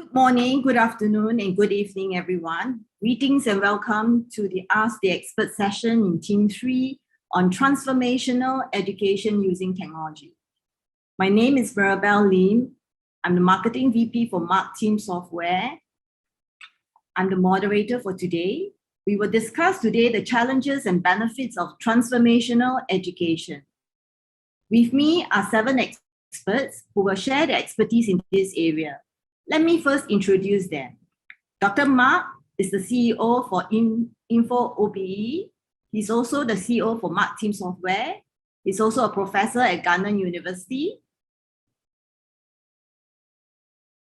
Good morning, good afternoon, and good evening, everyone. Greetings and welcome to the Ask the Expert session in Team 3 on transformational education using technology. My name is Mirabelle Lim. I'm the Marketing VP for Mark Team Software. I'm the moderator for today. We will discuss today the challenges and benefits of transformational education. With me are 7 experts who will share their expertise in this area. Let me first introduce them. Dr. Mark is the CEO for IN4OBE. He's also the CEO for Mark Team Software. He's also a professor at Ghana University.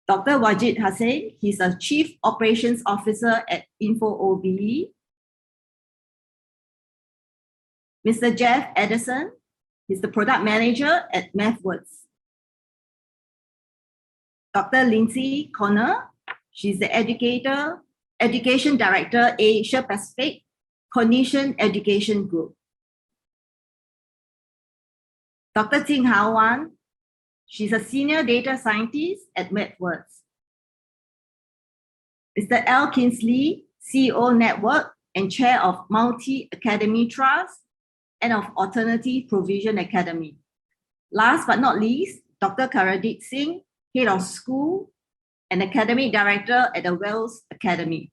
Dr. Wajid Hussain, he's a Chief Operations Officer at IN4OBE. Mr. Jeff Edison, he's the Product Manager at MathWorks. Dr. Lindsay Connor, she's the Education Director, Asia Pacific, Cognition Education Group. Dr. Ting Hao Wan, she's a Senior Data Scientist at MathWorks. Mr. Al Kinsley, CEO Network and Chair of Multi-Academy Trust and of Alternative Provision Academy. Last but not least, Dr. Karadit Singh, Head of School and Academic Director at the Wells Academy.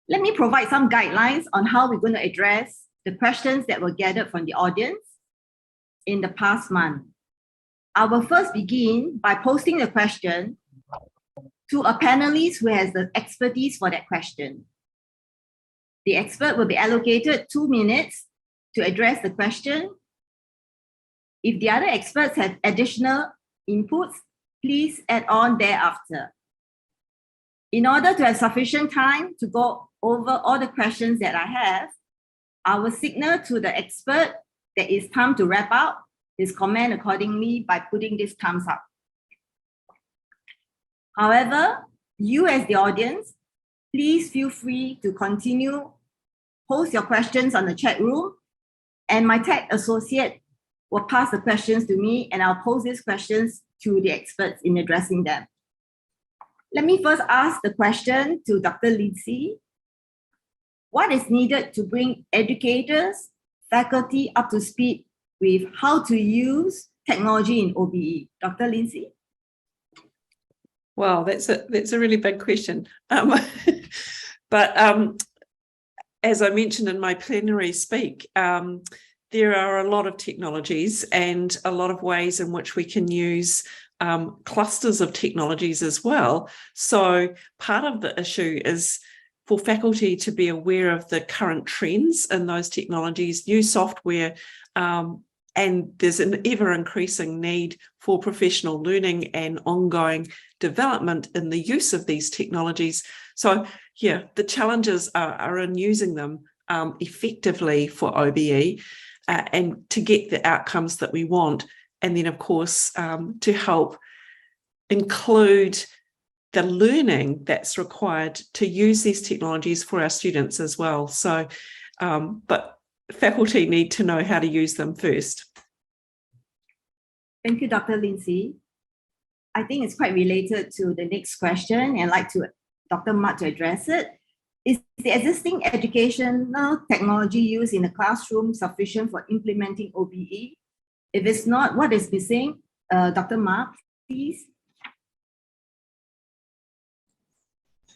Let me provide some guidelines on how we're going to address the questions that were gathered from the audience in the past month. I will first begin by posting the question to a panelist who has the expertise for that question. The expert will be allocated 2 minutes to address the question. If the other experts have additional inputs, please add on thereafter. In order to have sufficient time to go over all the questions that I have, I will signal to the expert that it's time to wrap up his comment accordingly by putting this thumbs up. However, you as the audience, please feel free to continue, post your questions on the chat room, and my tech associate will pass the questions to me and I'll pose these questions to the experts in addressing them. Let me first ask the question to Dr. Lindsay. What is needed to bring educators, faculty up to speed with how to use technology in OBE? Dr. Lindsay? Wow, that's a really big question. But as I mentioned in my plenary speak, there are a lot of technologies and a lot of ways in which we can use clusters of technologies as well. So part of the issue is for faculty to be aware of the current trends in those technologies, new software, and there's an ever-increasing need for professional learning and ongoing development in the use of these technologies. So yeah, the challenges are in using them effectively for OBE, and to get the outcomes that we want. And then, of course, to help include the learning that's required to use these technologies for our students as well. So, but faculty need to know how to use them first. Thank you, Dr. Lindsay. I think it's quite related to the next question, and I'd like to Dr. Mark to address it. Is the existing educational technology used in the classroom sufficient for implementing OBE? If it's not, what is missing? Dr. Mark, please.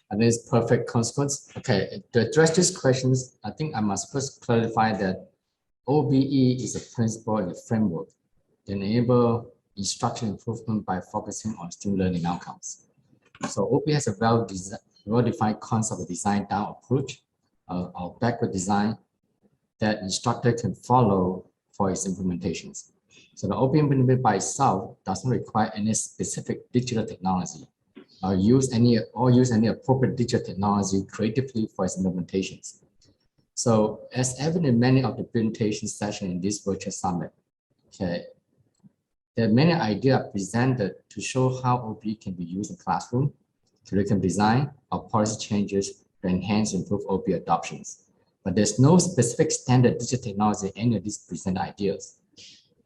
And this perfect consequence. Okay, to address these questions, I think I must first clarify that OBE is a principle and a framework to enable instruction improvement by focusing on student learning outcomes. So OBE has a well-defined concept of design down approach, or backward design that instructor can follow for its implementations. So the OBE implemented by itself doesn't require any specific digital technology or use any appropriate digital technology creatively for its implementations. So as evident in many of the presentation sessions in this virtual summit, okay, there are many ideas presented to show how OBE can be used in classroom, curriculum design, or policy changes to enhance and improve OBE adoptions. But there's no specific standard digital technology in any of these presented ideas.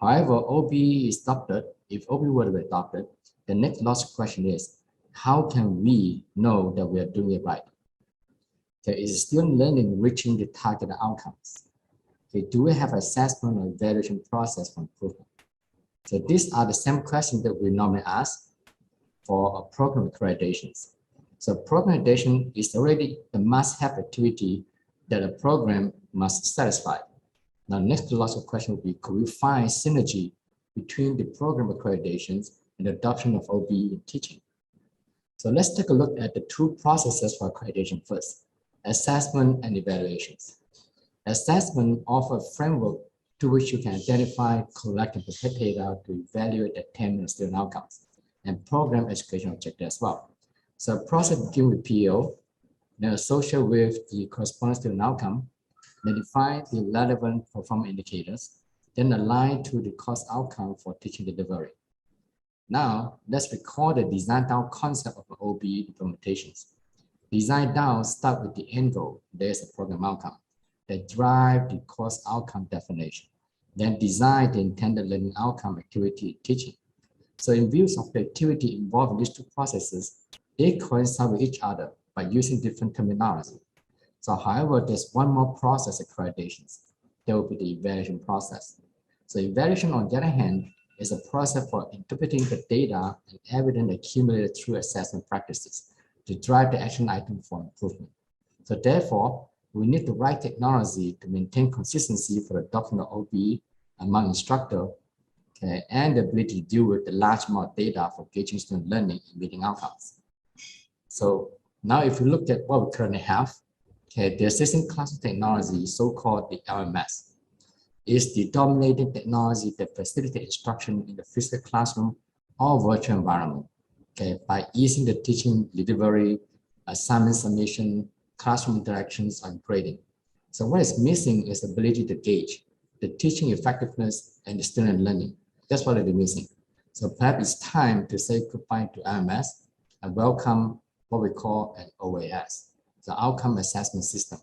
However, OBE is adopted. If OBE were to be adopted, the next logical question is, how can we know that we are doing it right? Okay, is student learning reaching the targeted outcomes? Okay, do we have assessment or evaluation process for improvement? So these are the same questions that we normally ask for a program accreditations. So program accreditation is already the must-have activity that a program must satisfy. Now, next logical question would be, could we find synergy between the program accreditations and the adoption of OBE in teaching? So let's take a look at the two processes for accreditation first, assessment and evaluations. Assessment offers a framework to which you can identify, collect, and protect data to evaluate the attainment of student outcomes and program education objectives as well. So the process begins with PO, then associated with the corresponding student outcome, then define the relevant performance indicators, then align to the cost outcome for teaching delivery. Now, let's recall the design down concept of OBE implementations. Design down start with the end goal, there's a program outcome, that drive the course outcome definition, then design the intended learning outcome activity in teaching. So in views of the activity involved in these two processes, they coincide with each other by using different terminology. So however, there's one more process accreditations. That will be the evaluation process. So evaluation, on the other hand, is a process for interpreting the data and evidence accumulated through assessment practices to drive the action item for improvement. So therefore, we need the right technology to maintain consistency for the adoption of OBE among instructors, okay, and the ability to deal with the large amount of data for gauging student learning and meeting outcomes. So now if we look at what we currently have, okay, the assistant classroom technology, so-called the LMS, is the dominating technology that facilitates instruction in the physical classroom or virtual environment, okay, by easing the teaching delivery, assignment submission, classroom interactions, and grading. So what is missing is the ability to gauge the teaching effectiveness and the student learning. That's what it is missing. So perhaps it's time to say goodbye to LMS and welcome what we call an OAS, the outcome assessment system.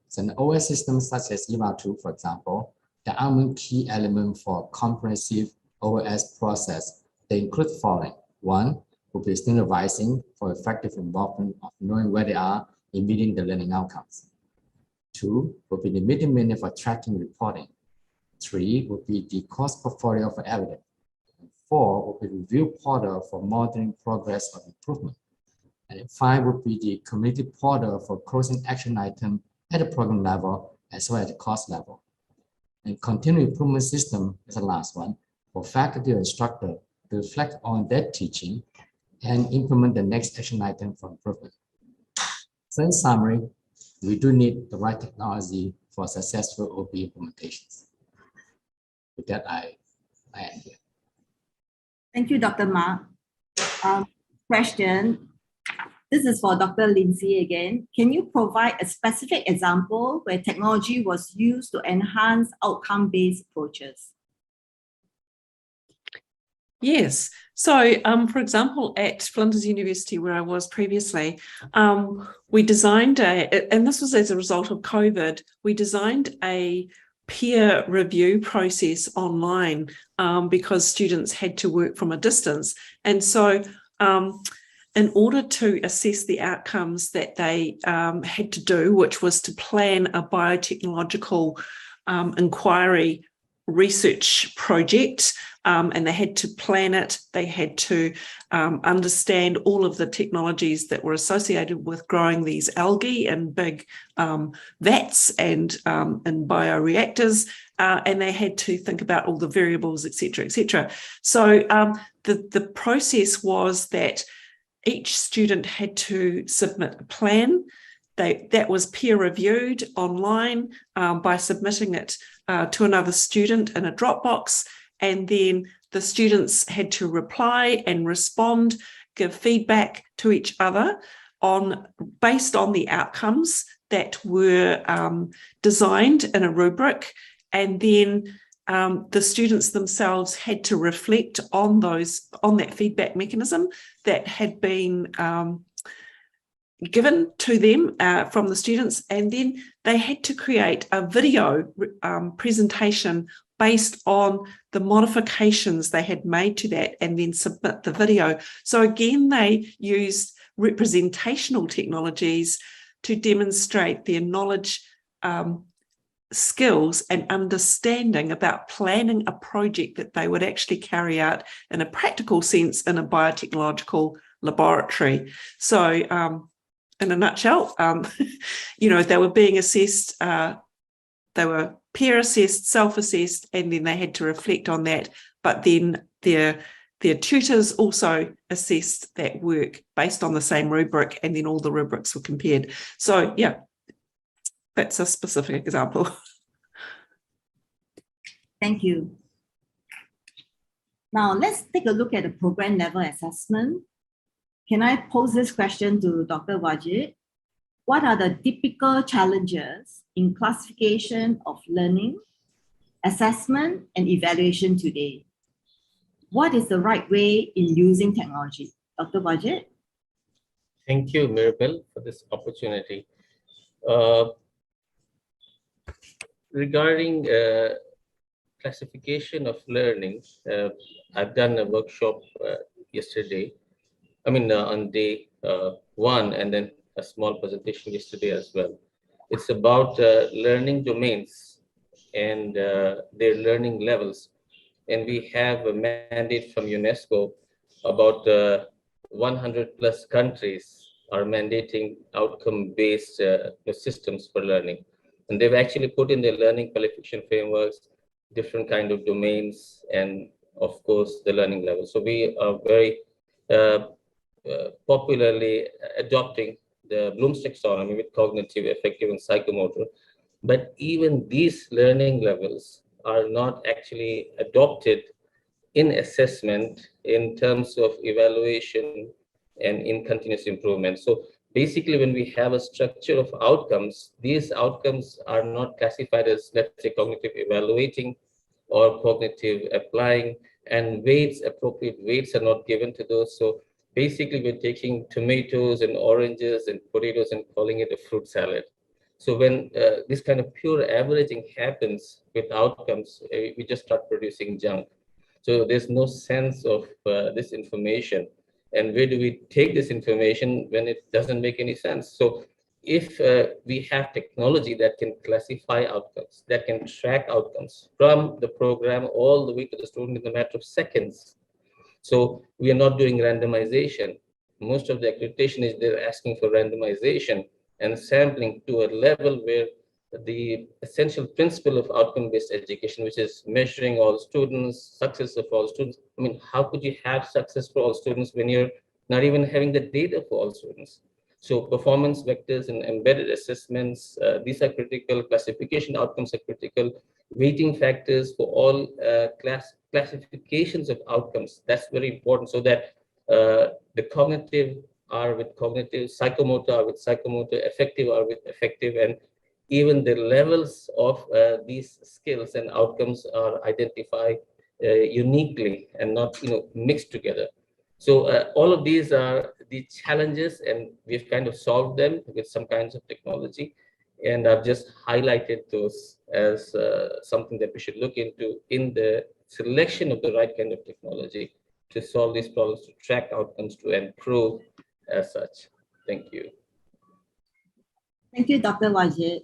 So an OAS system such as EVA2, for example, the key element for a comprehensive OAS process, they include the following. One will be standardizing for effective involvement of knowing where they are in meeting the learning outcomes. Two will be the meeting minute for tracking reporting. Three will be the course portfolio for evidence. Four will be review portal for monitoring progress or improvement. And five will be the community portal for closing action item at the program level as well as the course level. And continuous improvement system is the last one for faculty or instructor to reflect on their teaching and implement the next action item for improvement. So in summary, we do need the right technology for successful OBE implementations. With that, I end here. Thank you, Dr. Ma. Question. This is for Dr. Lindsay again. Can you provide a specific example where technology was used to enhance outcome-based approaches? Yes. So, for example, at Flinders University, where I was previously, we designed and this was as a result of COVID, we designed a peer review process online because students had to work from a distance. And so, in order to assess the outcomes that they had to do, which was to plan a biotechnological inquiry research project, and they had to plan it, they had to understand all of the technologies that were associated with growing these algae in big vats and in bioreactors, and they had to think about all the variables, et cetera, et cetera. So the process was that each student had to submit a plan. That was peer reviewed online by submitting it to another student in a Dropbox, and then the students had to reply and respond, give feedback to each other based on the outcomes that were designed in a rubric, and then the students themselves had to reflect on that feedback mechanism that had been given to them from the students, and then they had to create a video presentation based on the modifications they had made to that and then submit the video. So again, they used representational technologies to demonstrate their knowledge, skills and understanding about planning a project that they would actually carry out in a practical sense in a biotechnological laboratory. So in a nutshell, they were being assessed, they were peer assessed, self-assessed, and then they had to reflect on that. But then their tutors also assessed that work based on the same rubric, and then all the rubrics were compared. So yeah, that's a specific example. Thank you. Now let's take a look at the program level assessment. Can I pose this question to Dr. Wajid? What are the typical challenges in classification of learning, assessment, and evaluation today? What is the right way in using technology? Dr. Wajid? Thank you, Mirabel, for this opportunity. Regarding classification of learning, I've done a workshop yesterday. On day 1, and then a small presentation yesterday as well. It's about learning domains and their learning levels. And we have a mandate from UNESCO about 100 plus countries are mandating outcome-based systems for learning. And they've actually put in their learning qualification frameworks, different kind of domains, and of course, the learning level. So we are very popularly adopting the Bloom's taxonomy with cognitive, affective, and psychomotor. But even these learning levels are not actually adopted in assessment in terms of evaluation and in continuous improvement. So basically, when we have a structure of outcomes, these outcomes are not classified as, let's say, cognitive evaluating or cognitive applying, and weights, appropriate weights are not given to those. So basically, we're taking tomatoes and oranges and potatoes and calling it a fruit salad. So when this kind of pure averaging happens with outcomes, we just start producing junk. So there's no sense of this information. And where do we take this information when it doesn't make any sense? So if we have technology that can classify outcomes, that can track outcomes from the program all the way to the student in a matter of seconds. So we are not doing randomization. Most of the accreditation is they're asking for randomization and sampling to a level where the essential principle of outcome-based education, which is measuring all students, success of all students. How could you have success for all students when you're not even having the data for all students? So performance vectors and embedded assessments, these are critical. Classification outcomes are critical. Weighting factors for all classifications of outcomes, that's very important, so that the cognitive are with cognitive, psychomotor are with psychomotor, affective are with affective, and even the levels of these skills and outcomes are identified uniquely and not mixed together. So all of these are the challenges, and we've kind of solved them with some kinds of technology. And I've just highlighted those as something that we should look into in the selection of the right kind of technology to solve these problems, to track outcomes, to improve as such. Thank you. Thank you, Dr. Wajid.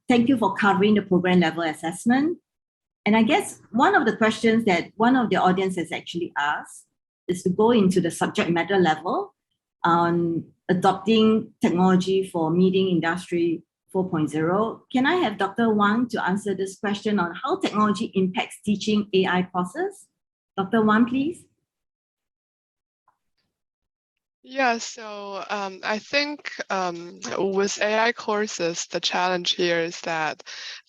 Thank you for covering the program level assessment. And I guess one of the questions that one of the audience has actually asked is to go into the subject matter level on adopting technology for meeting Industry 4.0. Can I have Dr. Wang to answer this question on how technology impacts teaching AI courses? Dr. Wang, please. Yeah, so I think with AI courses, the challenge here is that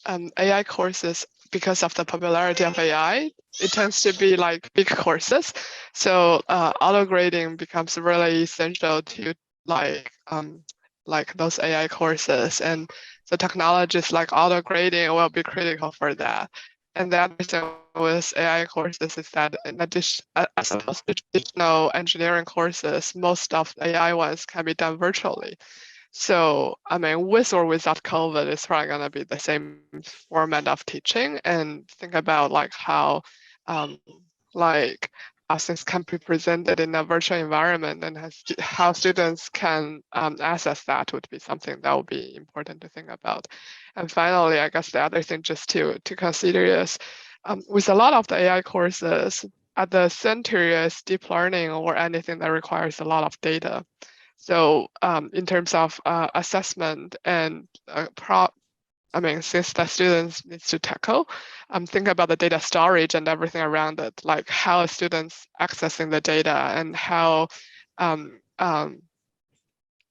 AI courses, because of the popularity of AI, it tends to be like big courses. So auto grading becomes really essential to like those AI courses, and the technologies like auto grading will be critical for that. And the other thing with AI courses is that in addition, as opposed to traditional engineering courses, most of the AI ones can be done virtually. So, I mean, with or without COVID, it's probably going to be the same format of teaching. And think about like how things can be presented in a virtual environment, and how students can access that would be something that would be important to think about. And finally, I guess the other thing just to consider is with a lot of the AI courses, at the center is deep learning or anything that requires a lot of data. So in terms of assessment and since the students needs to tackle, think about the data storage and everything around it, like how students accessing the data and how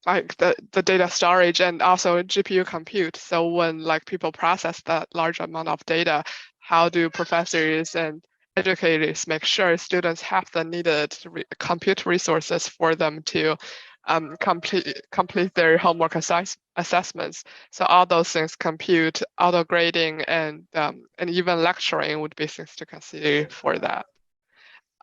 like the data storage and also GPU compute. So when like people process that large amount of data, how do professors and educators make sure students have the needed compute resources for them to complete their homework assessments? So all those things, compute, auto grading, and even lecturing would be things to consider for that.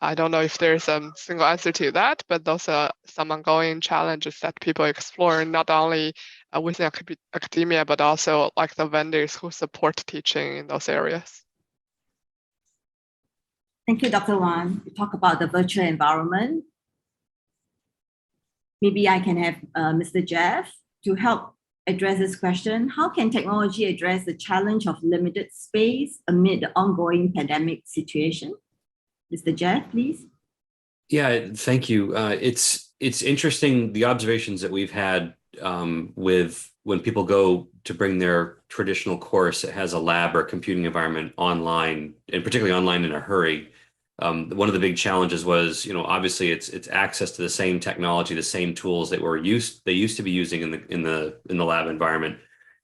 I don't know if there's a single answer to that, but those are some ongoing challenges that people explore, not only within academia, but also like the vendors who support teaching in those areas. Thank you, Dr. Wan. We talk about the virtual environment. Maybe I can have Mr. Jeff to help address this question. How can technology address the challenge of limited space amid the ongoing pandemic situation? Mr. Jeff, please. Yeah, thank you. It's interesting, the observations that we've had with when people go to bring their traditional course that has a lab or computing environment online, and particularly online in a hurry. One of the big challenges was, obviously it's access to the same technology, the same tools that they used to be using in the lab environment.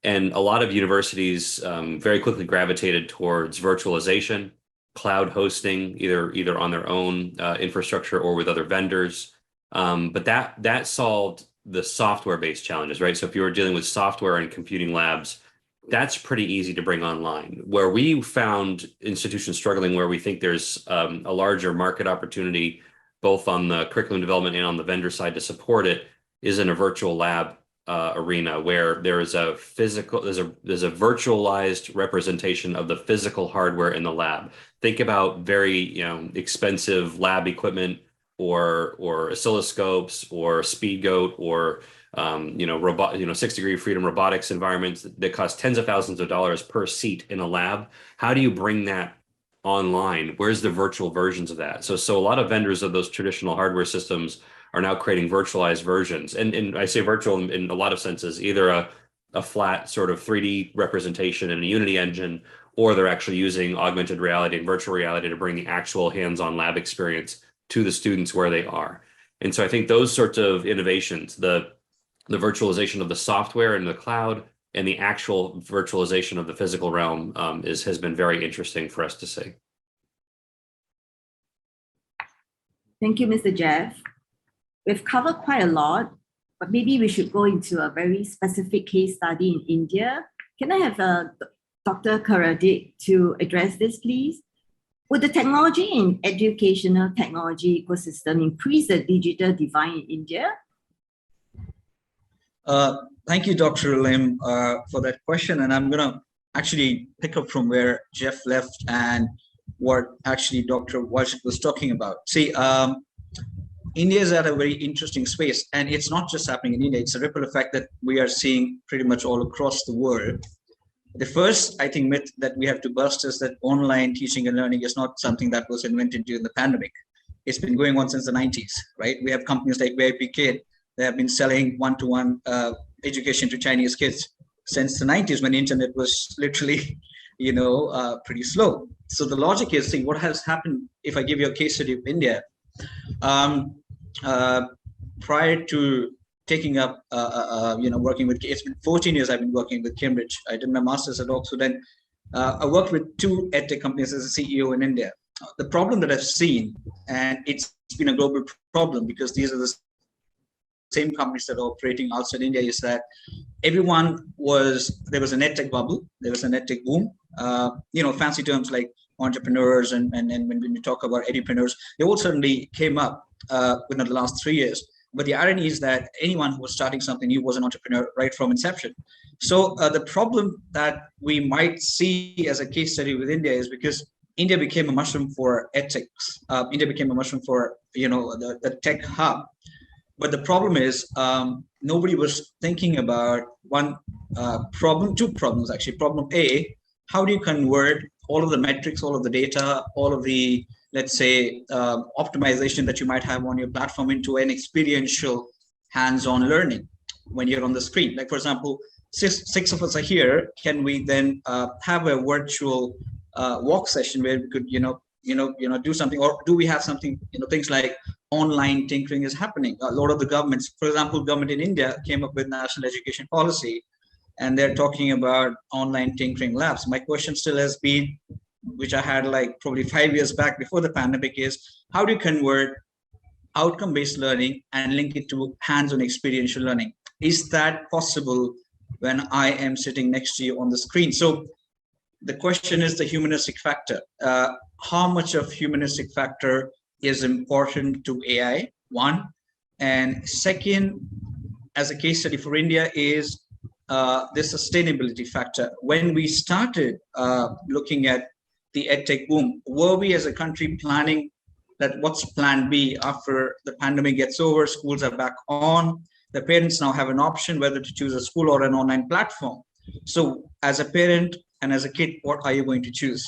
And a lot of universities very quickly gravitated towards virtualization, cloud hosting, either on their own infrastructure or with other vendors. But that solved the software-based challenges, right? So if you were dealing with software and computing labs, that's pretty easy to bring online. Where we found institutions struggling, where we think there's a larger market opportunity, both on the curriculum development and on the vendor side to support it, is in a virtual lab arena, where there is a there's a virtualized representation of the physical hardware in the lab. Think about very expensive lab equipment or oscilloscopes or speed goat or 6-degree freedom robotics environments that cost tens of thousands of dollars per seat in a lab. How do you bring that online? Where's the virtual versions of that? So a lot of vendors of those traditional hardware systems are now creating virtualized versions. And I say virtual in a lot of senses, either a flat sort of 3D representation in a Unity engine, or they're actually using augmented reality and virtual reality to bring the actual hands-on lab experience to the students where they are. And so I think those sorts of innovations, the virtualization of the software in the cloud and the actual virtualization of the physical realm has been very interesting for us to see. Thank you, Mr. Jeff. We've covered quite a lot, but maybe we should go into a very specific case study in India. Can I have Dr. Karadik to address this, please? Would the technology in educational technology ecosystem increase the digital divide in India? Thank you, Dr. Lim, for that question. And I'm going to actually pick up from where Jeff left and what actually Dr. Wajid was talking about. See, India is at a very interesting space, and it's not just happening in India. It's a ripple effect that we are seeing pretty much all across the world. The first, I think, myth that we have to bust is that online teaching and learning is not something that was invented during the pandemic. It's been going on since the 90s, right? We have companies like VIP Kid that have been selling one-to-one education to Chinese kids since the 90s, when the internet was literally, pretty slow. So the logic is, see, what has happened, if I give you a case study of India, prior to taking up, working with, it's been 14 years I've been working with Cambridge. I did my master's at Oxford, then I worked with 2 edtech companies as a CEO in India. The problem that I've seen, and it's been a global problem because these are the same companies that are operating outside India, is that there was an edtech bubble, there was an edtech boom, fancy terms like entrepreneurs and when we talk about edupreneurs, they all suddenly came up within the last 3 years. But the irony is that anyone who was starting something new was an entrepreneur right from inception. So the problem that we might see as a case study with India is because India became a mushroom for ethics. India became a mushroom for the tech hub. But the problem is nobody was thinking about two problems actually. Problem A, how do you convert all of the metrics, all of the data, all of the, let's say, optimization that you might have on your platform into an experiential hands-on learning when you're on the screen? Like, for example, six of us are here. Can we then have a virtual walk session where we could, do something, or do we have something, things like online tinkering is happening? A lot of the governments, for example, government in India came up with national education policy, and they're talking about online tinkering labs. My question still has been, which I had like probably 5 years back before the pandemic, is how do you convert outcome-based learning and link it to hands-on experiential learning? Is that possible when I am sitting next to you on the screen? So the question is the humanistic factor. How much of humanistic factor is important to AI, one? And second, as a case study for India, is the sustainability factor. When we started looking at the edtech boom, were we as a country planning that what's plan B after the pandemic gets over, schools are back on, the parents now have an option whether to choose a school or an online platform. So as a parent and as a kid, what are you going to choose?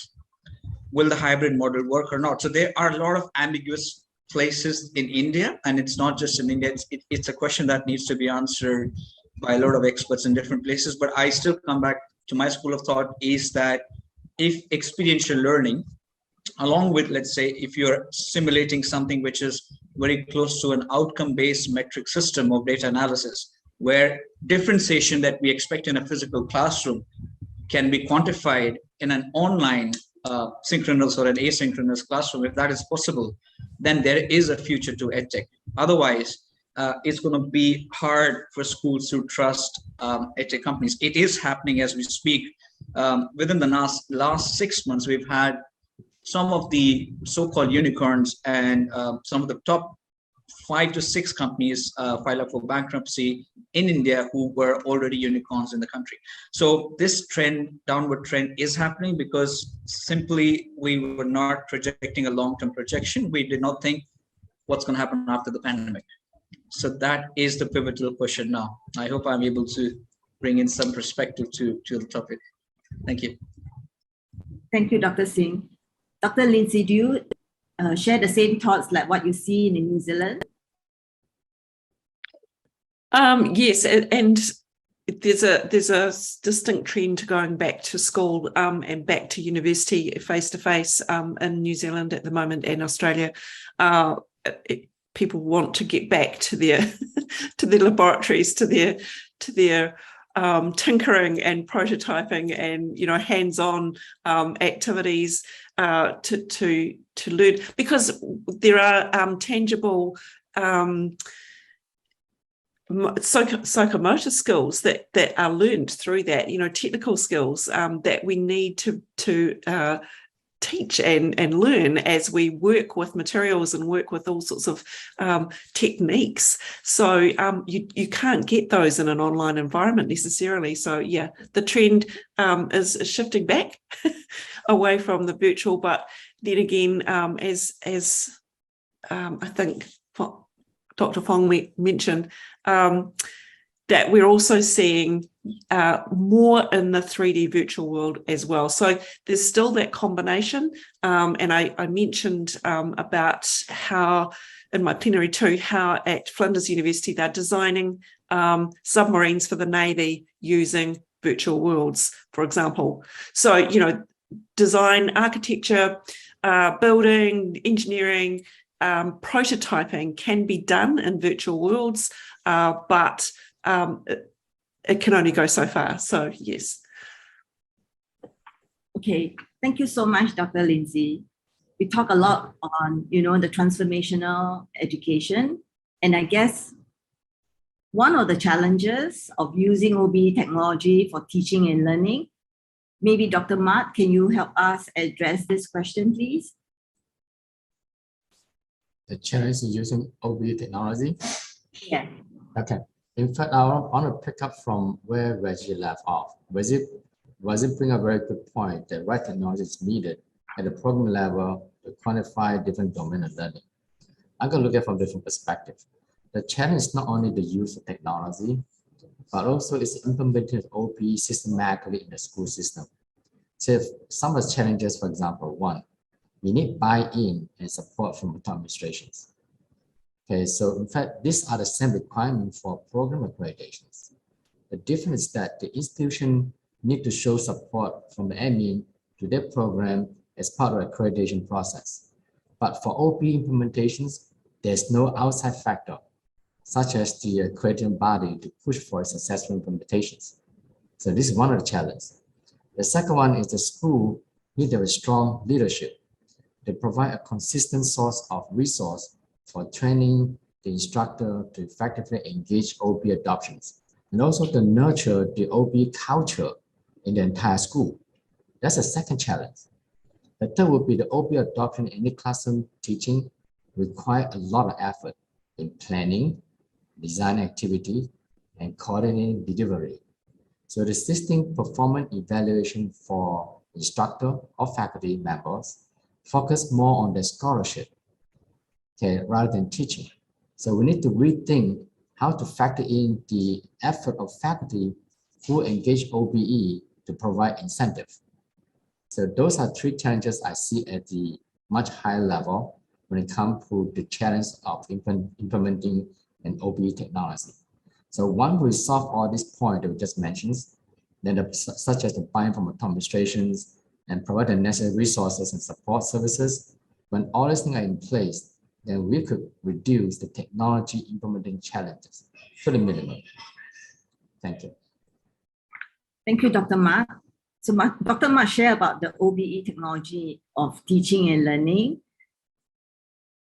Will the hybrid model work or not? So there are a lot of ambiguous places in India, and it's not just in India. It's a question that needs to be answered by a lot of experts in different places. But I still come back to my school of thought is that if experiential learning, along with, let's say, if you're simulating something which is very close to an outcome-based metric system of data analysis, where differentiation that we expect in a physical classroom can be quantified in an online synchronous or an asynchronous classroom, if that is possible, then there is a future to edtech. Otherwise, it's going to be hard for schools to trust edtech companies. It is happening as we speak. Within the last 6 months, we've had some of the so-called unicorns and some of the top 5 to 6 companies file up for bankruptcy in India who were already unicorns in the country. So this downward trend is happening because simply we were not projecting a long-term projection. We did not think what's going to happen after the pandemic. So that is the pivotal question now. I hope I'm able to bring in some perspective to the topic. Thank you. Thank you, Dr. Singh. Dr. Lindsay, do you share the same thoughts like what you see in New Zealand? Yes, and there's a distinct trend to going back to school and back to university face-to-face in New Zealand at the moment and Australia. People want to get back to their to their laboratories, to their tinkering and prototyping and hands-on activities to learn, because there are tangible psychomotor skills that are learned through that, technical skills that we need to teach and learn as we work with materials and work with all sorts of techniques. So you can't get those in an online environment necessarily. So yeah, the trend is shifting back away from the virtual, but then again, as I think Dr. Fong mentioned, that we're also seeing more in the 3D virtual world as well. So there's still that combination. And I mentioned about how, in my plenary too, how at Flinders University, they're designing submarines for the Navy using virtual worlds, for example. So, design, architecture, building, engineering, prototyping can be done in virtual worlds, but it can only go so far. So yes. Okay, thank you so much, Dr. Lindsay. We talk a lot on, the transformational education, and I guess one of the challenges of using OBE technology for teaching and learning, maybe Dr. Mat, can you help us address this question, please? The challenge is using OBE technology. Yeah. Okay. In fact, I want to pick up from where Reggie left off. Reggie bring a very good point that right technology is needed at the program level to quantify different domain of learning. I'm going to look at it from different perspectives. The challenge is not only the use of technology, but also its implementation of OBE systematically in the school system. So if some of the challenges, for example, one, we need buy-in and support from administrations. Okay, so in fact, these are the same requirements for program accreditations. The difference is that the institution need to show support from the admin to their program as part of the accreditation process. But for OBE implementations, there's no outside factor, such as the accrediting body to push for successful implementations. So this is one of the challenges. The second one is the school need a strong leadership. They provide a consistent source of resource for training the instructor to effectively engage OBE adoptions, and also to nurture the OBE culture in the entire school. That's the second challenge. The third would be the OBE adoption in any classroom teaching require a lot of effort in planning, design activity, and coordinating delivery. So the existing performance evaluation for instructor or faculty members focus more on the scholarship, okay, rather than teaching. So we need to rethink how to factor in the effort of faculty who engage OBE to provide incentive. So those are three challenges I see at the much higher level when it comes to the challenge of implementing an OBE technology. So once we solve all these points that we just mentioned, then such as the buy-in from administrations and provide the necessary resources and support services, when all these things are in place, then we could reduce the technology implementing challenges to the minimum. Thank you. Thank you, Dr. Mark. So Dr. Mark shared about the OBE technology of teaching and learning.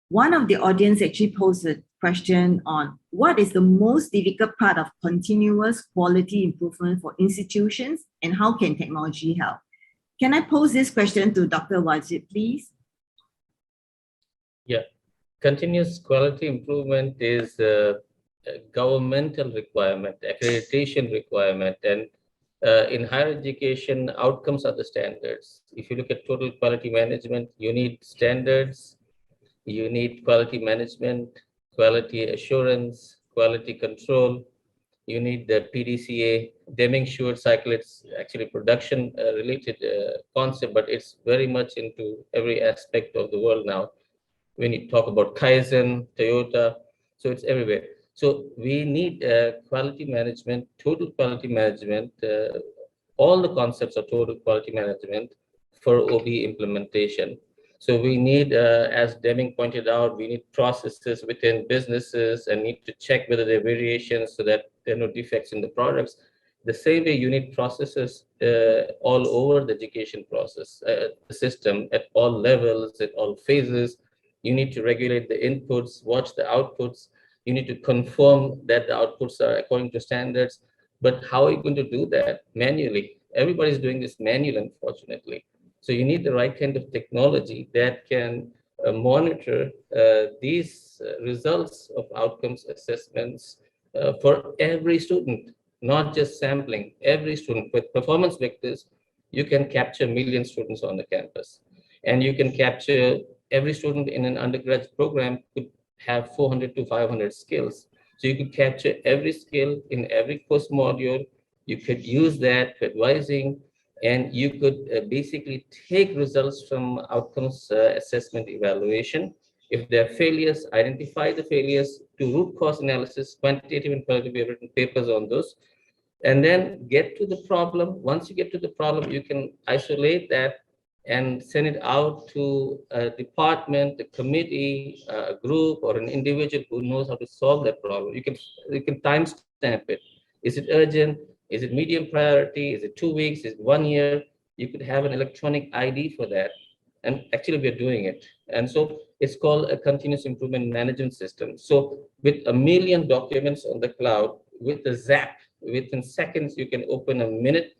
One of the audience actually posed a question on what is the most difficult part of continuous quality improvement for institutions and how can technology help? Can I pose this question to Dr. Wajid, please? Yeah, continuous quality improvement is a governmental requirement, accreditation requirement, and in higher education, outcomes are the standards. If you look at total quality management, you need standards, you need quality management, quality assurance, quality control. You need the PDCA, Deming Short Cycle. It's actually production related concept, but it's very much into every aspect of the world now. When you talk about Kaizen, Toyota, so it's everywhere. So we need quality management, total quality management, all the concepts of total quality management for OBE implementation. So we need, as Deming pointed out, we need processes within businesses and need to check whether there are variations so that there are no defects in the products. The same way you need processes all over the education process, the system at all levels, at all phases. You need to regulate the inputs, watch the outputs. You need to confirm that the outputs are according to standards. But how are you going to do that manually? Everybody's doing this manually, unfortunately. So you need the right kind of technology that can monitor these results of outcomes assessments for every student, not just sampling, every student. With performance vectors, you can capture 1 million students on the campus. And you can capture every student in an undergraduate program could have 400 to 500 skills. So you could capture every skill in every course module. You could use that for advising, and you could basically take results from outcomes assessment evaluation. If there are failures, identify the failures, do root cause analysis, quantitative and qualitative. We have written papers on those, and then get to the problem. Once you get to the problem, you can isolate that and send it out to a department, a committee, a group, or an individual who knows how to solve that problem. You can timestamp it. Is it urgent? Is it medium priority? Is it 2 weeks? Is it 1 year? You could have an electronic ID for that. And actually, we're doing it. And so it's called a continuous improvement management system. So with 1 million documents on the cloud, with the zap, within seconds, you can open a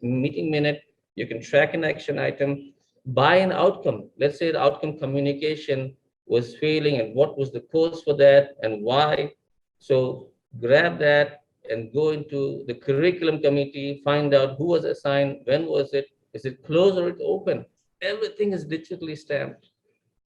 meeting minute, you can track an action item, by an outcome. Let's say the outcome communication was failing and what was the cause for that and why. So grab that and go into the curriculum committee, find out who was assigned, when was it, is it closed or it's open? Everything is digitally stamped.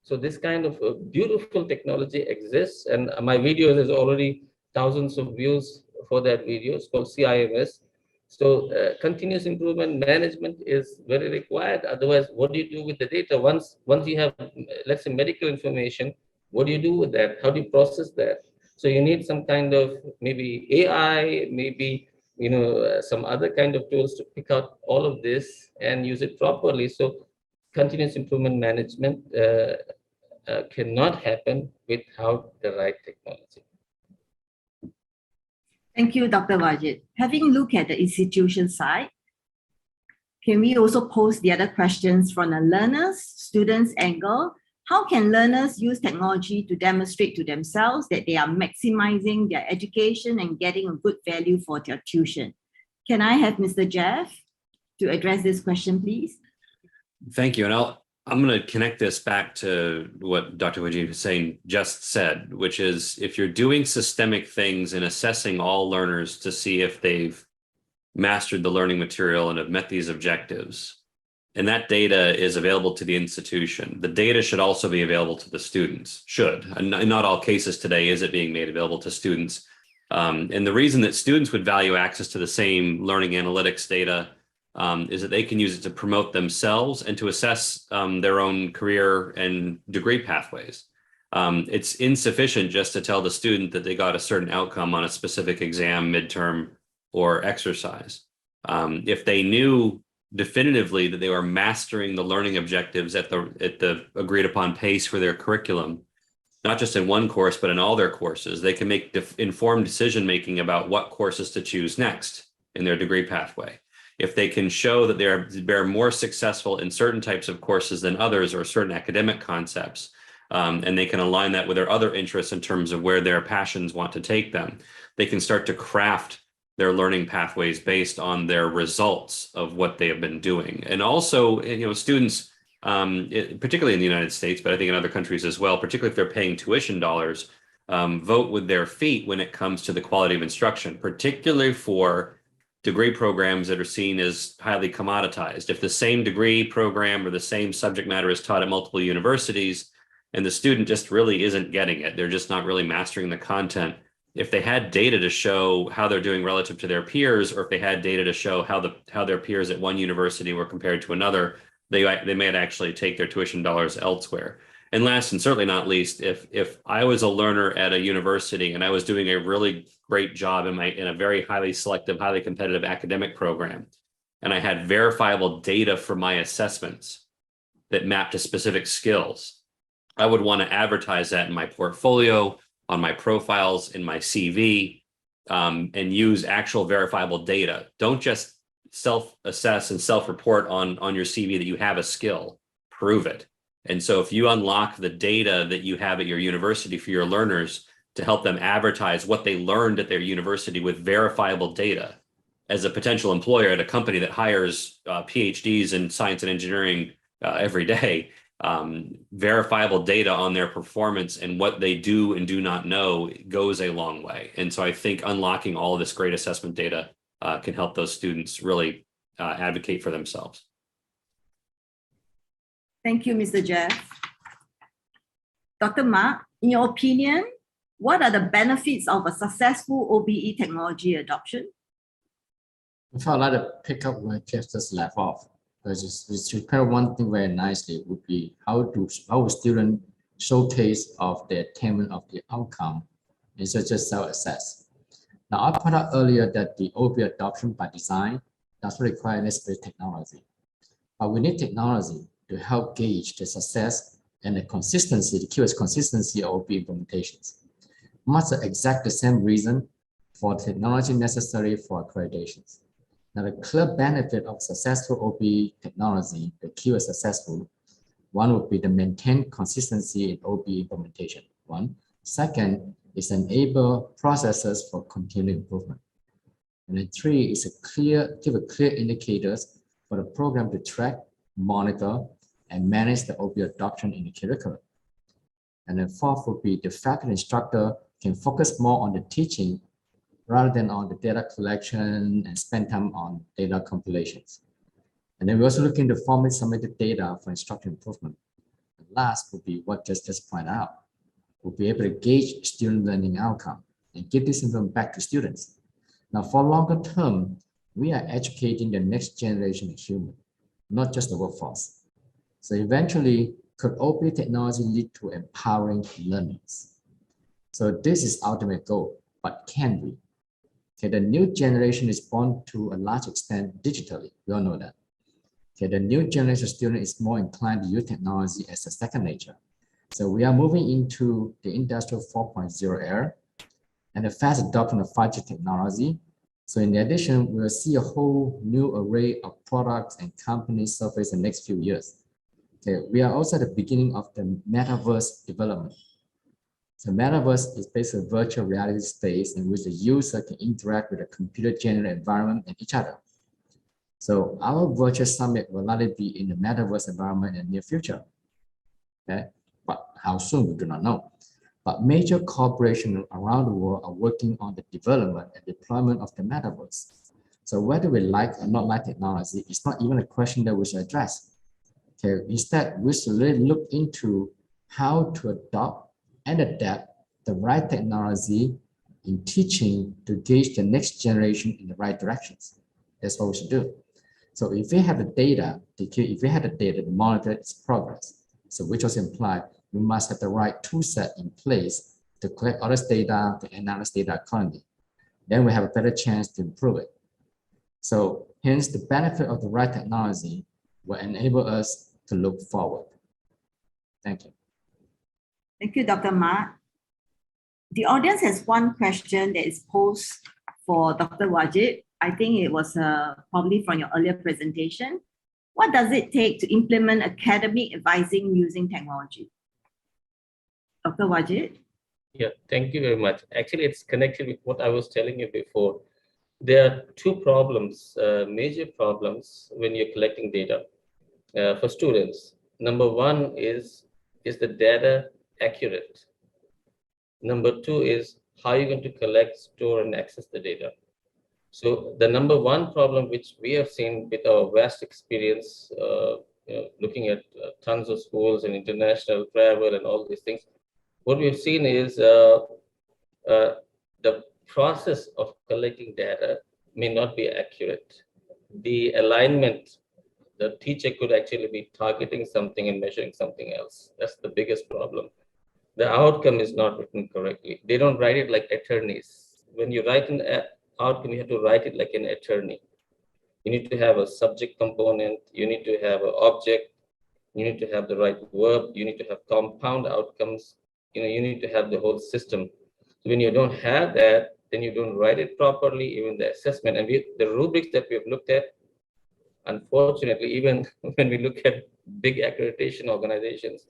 So this kind of beautiful technology exists, and my video has already thousands of views for that video. It's called CIMS. So continuous improvement management is very required. Otherwise, what do you do with the data? Once you have, let's say, medical information, what do you do with that? How do you process that? So you need some kind of maybe AI, maybe some other kind of tools to pick out all of this and use it properly. So continuous improvement management cannot happen without the right technology. Thank you, Dr. Wajid. Having looked at the institution side, can we also pose the other questions from the learners, students angle? How can learners use technology to demonstrate to themselves that they are maximizing their education and getting a good value for their tuition? Can I have Mr. Jeff to address this question, please? Thank you. And I'm going to connect this back to what Dr. Wajid Hussain just said, which is if you're doing systemic things and assessing all learners to see if they've mastered the learning material and have met these objectives, and that data is available to the institution, the data should also be available to the students, and in not all cases today is it being made available to students. And the reason that students would value access to the same learning analytics data is that they can use it to promote themselves and to assess their own career and degree pathways. It's insufficient just to tell the student that they got a certain outcome on a specific exam, midterm, or exercise. If they knew definitively that they were mastering the learning objectives at the agreed upon pace for their curriculum, not just in one course, but in all their courses, they can make informed decision-making about what courses to choose next in their degree pathway. If they can show that they're more successful in certain types of courses than others or certain academic concepts, and they can align that with their other interests in terms of where their passions want to take them, they can start to craft their learning pathways based on their results of what they have been doing. And also, students, particularly in the United States, but I think in other countries as well, particularly if they're paying tuition dollars, vote with their feet when it comes to the quality of instruction, particularly for degree programs that are seen as highly commoditized. If the same degree program or the same subject matter is taught at multiple universities and the student just really isn't getting it, they're just not really mastering the content. If they had data to show how they're doing relative to their peers, or if they had data to show how their peers at one university were compared to another, they might actually take their tuition dollars elsewhere. And last and certainly not least, if I was a learner at a university and I was doing a really great job in a very highly selective, highly competitive academic program, and I had verifiable data for my assessments that mapped to specific skills, I would want to advertise that in my portfolio, on my profiles, in my CV, and use actual verifiable data. Don't just self-assess and self-report on your CV that you have a skill, prove it. And so if you unlock the data that you have at your university for your learners to help them advertise what they learned at their university with verifiable data, as a potential employer at a company that hires PhDs in science and engineering every day, verifiable data on their performance and what they do and do not know goes a long way. And so I think unlocking all of this great assessment data can help those students really advocate for themselves. Thank you, Mr. Jeff. Dr. Mark, in your opinion, what are the benefits of a successful OBE technology adoption? If I'd like to pick up where Jeff just left off, because it's prepared one thing very nicely would be how a student showcase of the attainment of the outcome instead of just self-assess. Now, I pointed out earlier that the OBE adoption by design doesn't require necessary technology, but we need technology to help gauge the success and the consistency, the keyword consistency of OBE implementations. Much the exact same reason for technology necessary for accreditations. Now, the clear benefit of successful OBE technology, the keyword successful, one would be the maintained consistency in OBE implementation. One. Second is enable processes for continued improvement. And then three is give a clear indicators for the program to track, monitor, and manage the OBE adoption in the curriculum. And then fourth would be the faculty instructor can focus more on the teaching rather than on the data collection and spend time on data compilations. And then we also look into formally submitted data for instructor improvement. And last would be what just pointed out. We'll be able to gauge student learning outcome and give this information back to students. Now, for longer term, we are educating the next generation of human, not just the workforce. So eventually, could OB technology lead to empowering learners? So this is ultimate goal, but can we? Okay, the new generation is born to a large extent digitally. We all know that. Okay, the new generation of student is more inclined to use technology as a second nature. So we are moving into the industrial 4.0 era and the fast adoption of 5G technology. So in addition, we'll see a whole new array of products and companies surface in the next few years. Okay, we are also at the beginning of the metaverse development. So metaverse is basically a virtual reality space in which the user can interact with a computer-generated environment and each other. So our virtual summit will likely be in the metaverse environment in the near future. Okay, but how soon we do not know. But major corporations around the world are working on the development and deployment of the metaverse. So whether we like or not like technology, it's not even a question that we should address. Okay, instead, we should really look into how to adopt and adapt the right technology in teaching to gauge the next generation in the right directions. That's what we should do. So if we have the data, to monitor its progress, so which also implies we must have the right tool set in place to collect all this data, to analyze data accordingly. Then we have a better chance to improve it. So hence the benefit of the right technology will enable us to look forward. Thank you. Thank you, Dr. Ma. The audience has one question that is posed for Dr. Wajid. I think it was probably from your earlier presentation. What does it take to implement academic advising using technology? Dr. Wajid? Yeah, thank you very much. Actually, it's connected with what I was telling you before. There are two problems, major problems when you're collecting data for students. Number one is the data accurate? Number two is how you're going to collect, store, and access the data. So the number one problem which we have seen with our vast experience, looking at tons of schools and international travel and all these things, what we've seen is the process of collecting data may not be accurate. The alignment, the teacher could actually be targeting something and measuring something else. That's the biggest problem. The outcome is not written correctly. They don't write it like attorneys. When you write an outcome, you have to write it like an attorney. You need to have a subject component. You need to have an object. You need to have the right verb. You need to have compound outcomes. You need to have the whole system. So when you don't have that, then you don't write it properly, even the assessment. And the rubrics that we've looked at, unfortunately, even when we look at big accreditation organizations,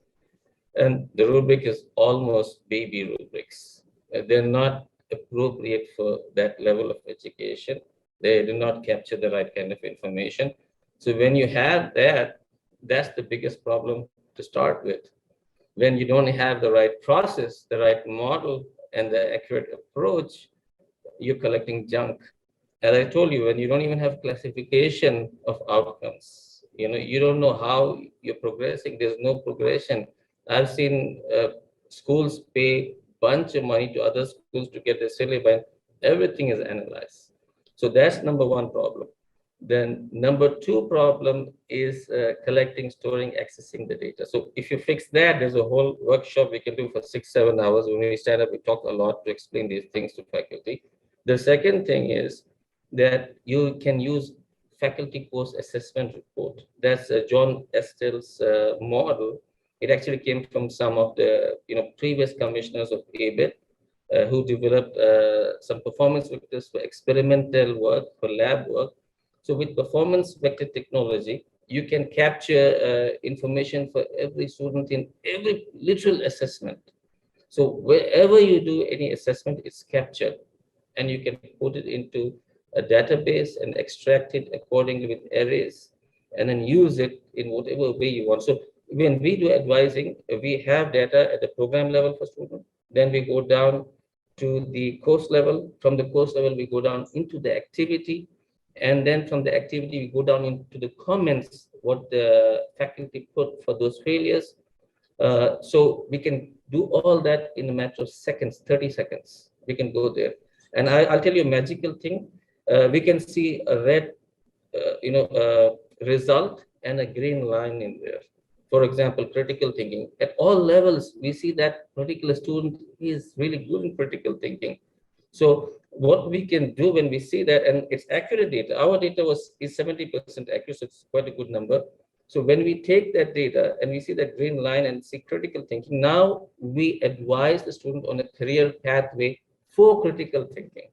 and the rubric is almost baby rubrics. They're not appropriate for that level of education. They do not capture the right kind of information. So when you have that, that's the biggest problem to start with. When you don't have the right process, the right model, and the accurate approach, you're collecting junk. As I told you, when you don't even have classification of outcomes, you don't know how you're progressing. There's no progression. I've seen schools pay bunch of money to other schools to get the syllabi. Everything is analyzed. So that's number one problem. Then number two problem is collecting, storing, accessing the data. So if you fix that, there's a whole workshop we can do for 6-7 hours. When we stand up, we talk a lot to explain these things to faculty. The second thing is that you can use faculty course assessment report. That's John Estell's model. It actually came from some of the previous commissioners of ABIT who developed some performance vectors for experimental work, for lab work. So with performance vector technology, you can capture information for every student in every literal assessment. So wherever you do any assessment, it's captured, and you can put it into a database and extract it accordingly with arrays, and then use it in whatever way you want. So when we do advising, we have data at the program level for students. Then we go down to the course level. From the course level, we go down into the activity. And then from the activity, we go down into the comments, what the faculty put for those failures. So we can do all that in a matter of seconds, 30 seconds. We can go there. And I'll tell you a magical thing. We can see a red result and a green line in there. For example, critical thinking. At all levels, we see that particular student is really good in critical thinking. So what we can do when we see that, and it's accurate data, our data is 70% accurate, so it's quite a good number. So when we take that data and we see that green line and see critical thinking, now we advise the student on a career pathway for critical thinking.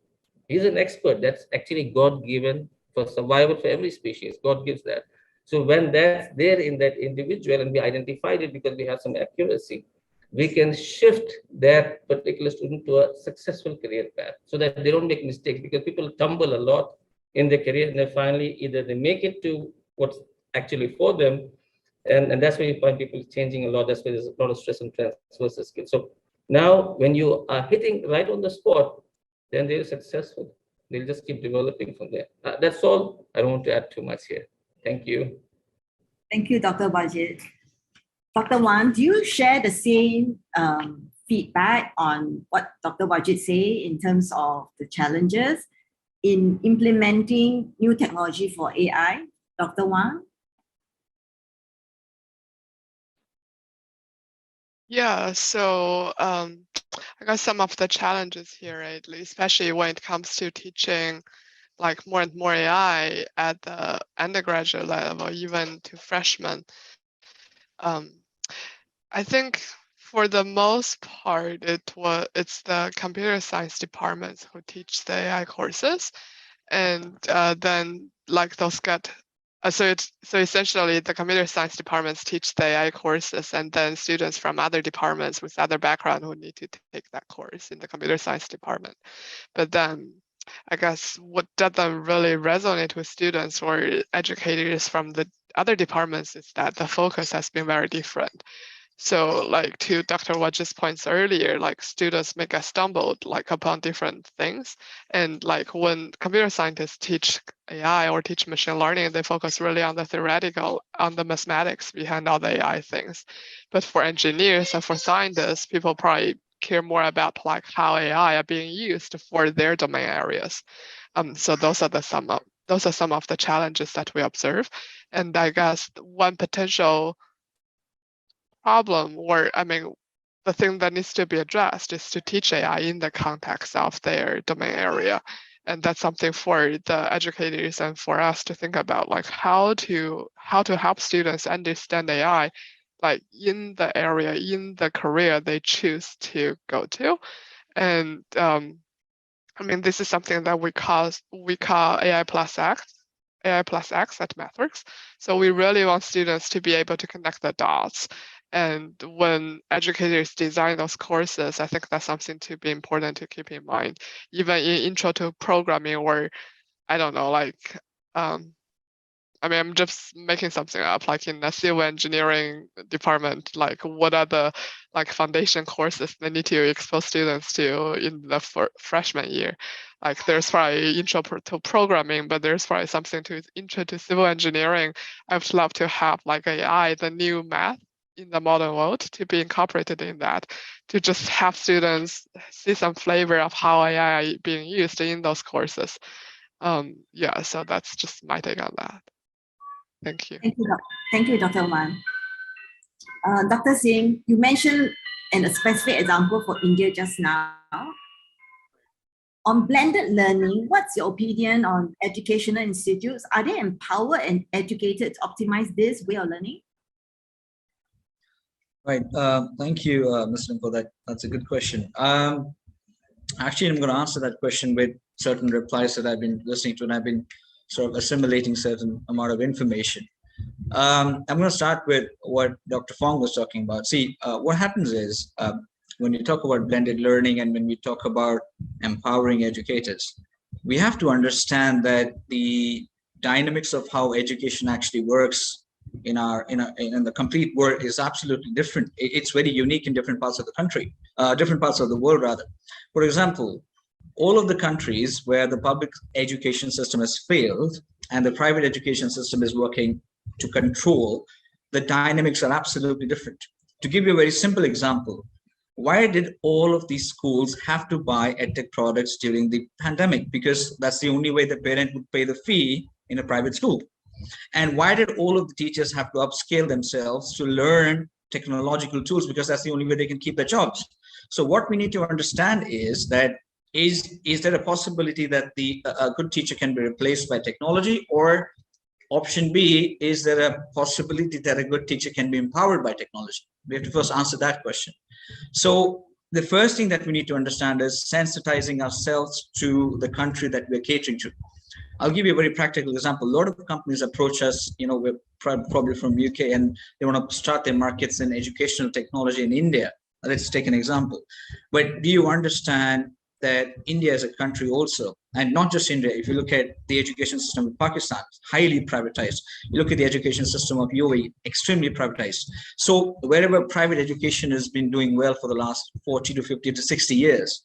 He's an expert. That's actually God-given for survival for every species. God gives that. So when that's there in that individual and we identified it because we have some accuracy, we can shift that particular student to a successful career path so that they don't make mistakes, because people tumble a lot in their career and they finally either they make it to what's actually for them. And that's where you find people changing a lot. That's why there's a lot of stress and transfer skills. So now when you are hitting right on the spot, then they're successful. They'll just keep developing from there. That's all. I don't want to add too much here. Thank you. Thank you, Dr. Wajid. Dr. Wan, do you share the same feedback on what Dr. Wajid say in terms of the challenges in implementing new technology for AI? Dr. Wan? Yeah, so I got some of the challenges here, right? Especially when it comes to teaching like more and more AI at the undergraduate level, even to freshmen. I think for the most part, it's the computer science departments who teach the AI courses, and then like those get. So essentially the computer science departments teach the AI courses, and then students from other departments with other background who need to take that course in the computer science department. But then I guess what doesn't really resonate with students or educators from the other departments is that the focus has been very different. So like to Dr. Wajid's points earlier, like students may get stumbled like upon different things. And like when computer scientists teach AI or teach machine learning, they focus really on the theoretical, on the mathematics behind all the AI things. But for engineers and for scientists, people probably care more about like how AI are being used for their domain areas. So those are some of the challenges that we observe. And I guess one potential problem, or I mean, the thing that needs to be addressed is to teach AI in the context of their domain area. And that's something for the educators and for us to think about, like how to help students understand AI, like in the area, in the career they choose to go to. And I mean, this is something that we call AI plus X at Mathworks. So we really want students to be able to connect the dots. And when educators design those courses, I think that's something to be important to keep in mind, even in intro to programming, or I don't know, like, I mean, I'm just making something up, like in the civil engineering department, like what are the like foundation courses they need to expose students to in the freshman year? Like there's probably intro to programming, but there's probably something to intro to civil engineering. I would love to have like AI, the new math in the modern world, to be incorporated in that, to just have students see some flavor of how AI is being used in those courses. Yeah, so that's just my take on that. Thank you. Thank you, Dr. Wan. Dr. Singh, you mentioned a specific example for India just now. On blended learning, what's your opinion on educational institutes? Are they empowered and educated to optimize this way of learning? Right. Thank you, Ms. Lim, for that. That's a good question. Actually, I'm going to answer that question with certain replies that I've been listening to, and I've been sort of assimilating certain amount of information. I'm going to start with what Dr. Fong was talking about. See, what happens is when we talk about blended learning and when we talk about empowering educators, we have to understand that the dynamics of how education actually works in the complete world is absolutely different. It's very unique in different parts of the country, different parts of the world rather. For example, all of the countries where the public education system has failed and the private education system is working to control, the dynamics are absolutely different. To give you a very simple example, why did all of these schools have to buy edtech products during the pandemic? Because that's the only way the parent would pay the fee in a private school. And why did all of the teachers have to upscale themselves to learn technological tools? Because that's the only way they can keep their jobs. So what we need to understand is that is there a possibility that a good teacher can be replaced by technology, or option B, is there a possibility that a good teacher can be empowered by technology? We have to first answer that question. So the first thing that we need to understand is sensitizing ourselves to the country that we're catering to. I'll give you a very practical example. A lot of companies approach us, we're probably from UK, and they want to start their markets in educational technology in India. Let's take an example. But do you understand that India is a country also, and not just India? If you look at the education system of Pakistan, highly privatized. You look at the education system of UAE, extremely privatized. So wherever private education has been doing well for the last 40 to 50 to 60 years,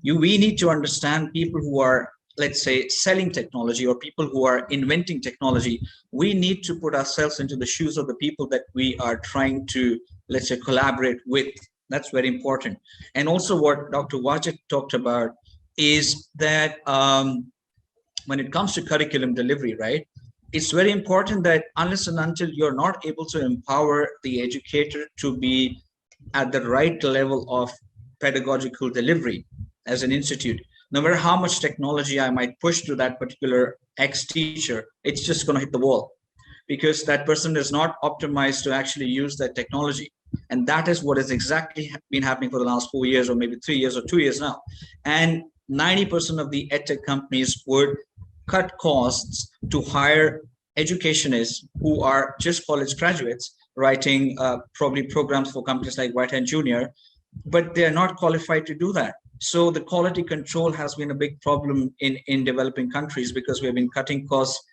we need to understand people who are, let's say, selling technology, or people who are inventing technology. We need to put ourselves into the shoes of the people that we are trying to, let's say, collaborate with. That's very important. And also what Dr. Wajid talked about is that when it comes to curriculum delivery, right, it's very important that unless and until you're not able to empower the educator to be at the right level of pedagogical delivery as an institute, no matter how much technology I might push to that particular ex-teacher, it's just going to hit the wall, because that person is not optimized to actually use that technology. And that is what has exactly been happening for the last 4 years, or maybe 3 years or 2 years now. And 90% of the edtech companies would cut costs to hire educationists who are just college graduates writing probably programs for companies like White Hat Junior, but they're not qualified to do that. So the quality control has been a big problem in developing countries, because we have been cutting costs.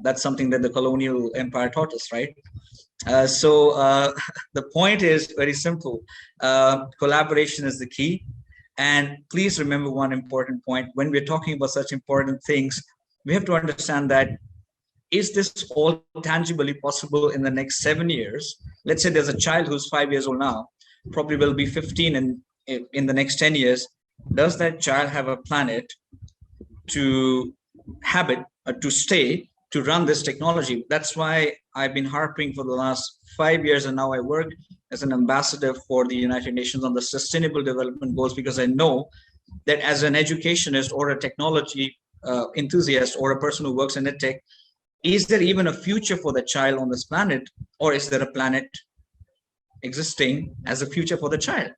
That's something that the colonial empire taught us, right? The point is very simple. Collaboration is the key. And please remember one important point. When we're talking about such important things, we have to understand that, is this all tangibly possible in the next 7 years? Let's say there's a child who's 5 years old now, probably will be 15 in the next 10 years. Does that child have a planet to stay, to run this technology? That's why I've been harping for the last 5 years, and now I work as an ambassador for the United Nations on the Sustainable Development Goals, because I know that as an educationist or a technology enthusiast or a person who works in edtech, is there even a future for the child on this planet, or is there a planet existing as a future for the child?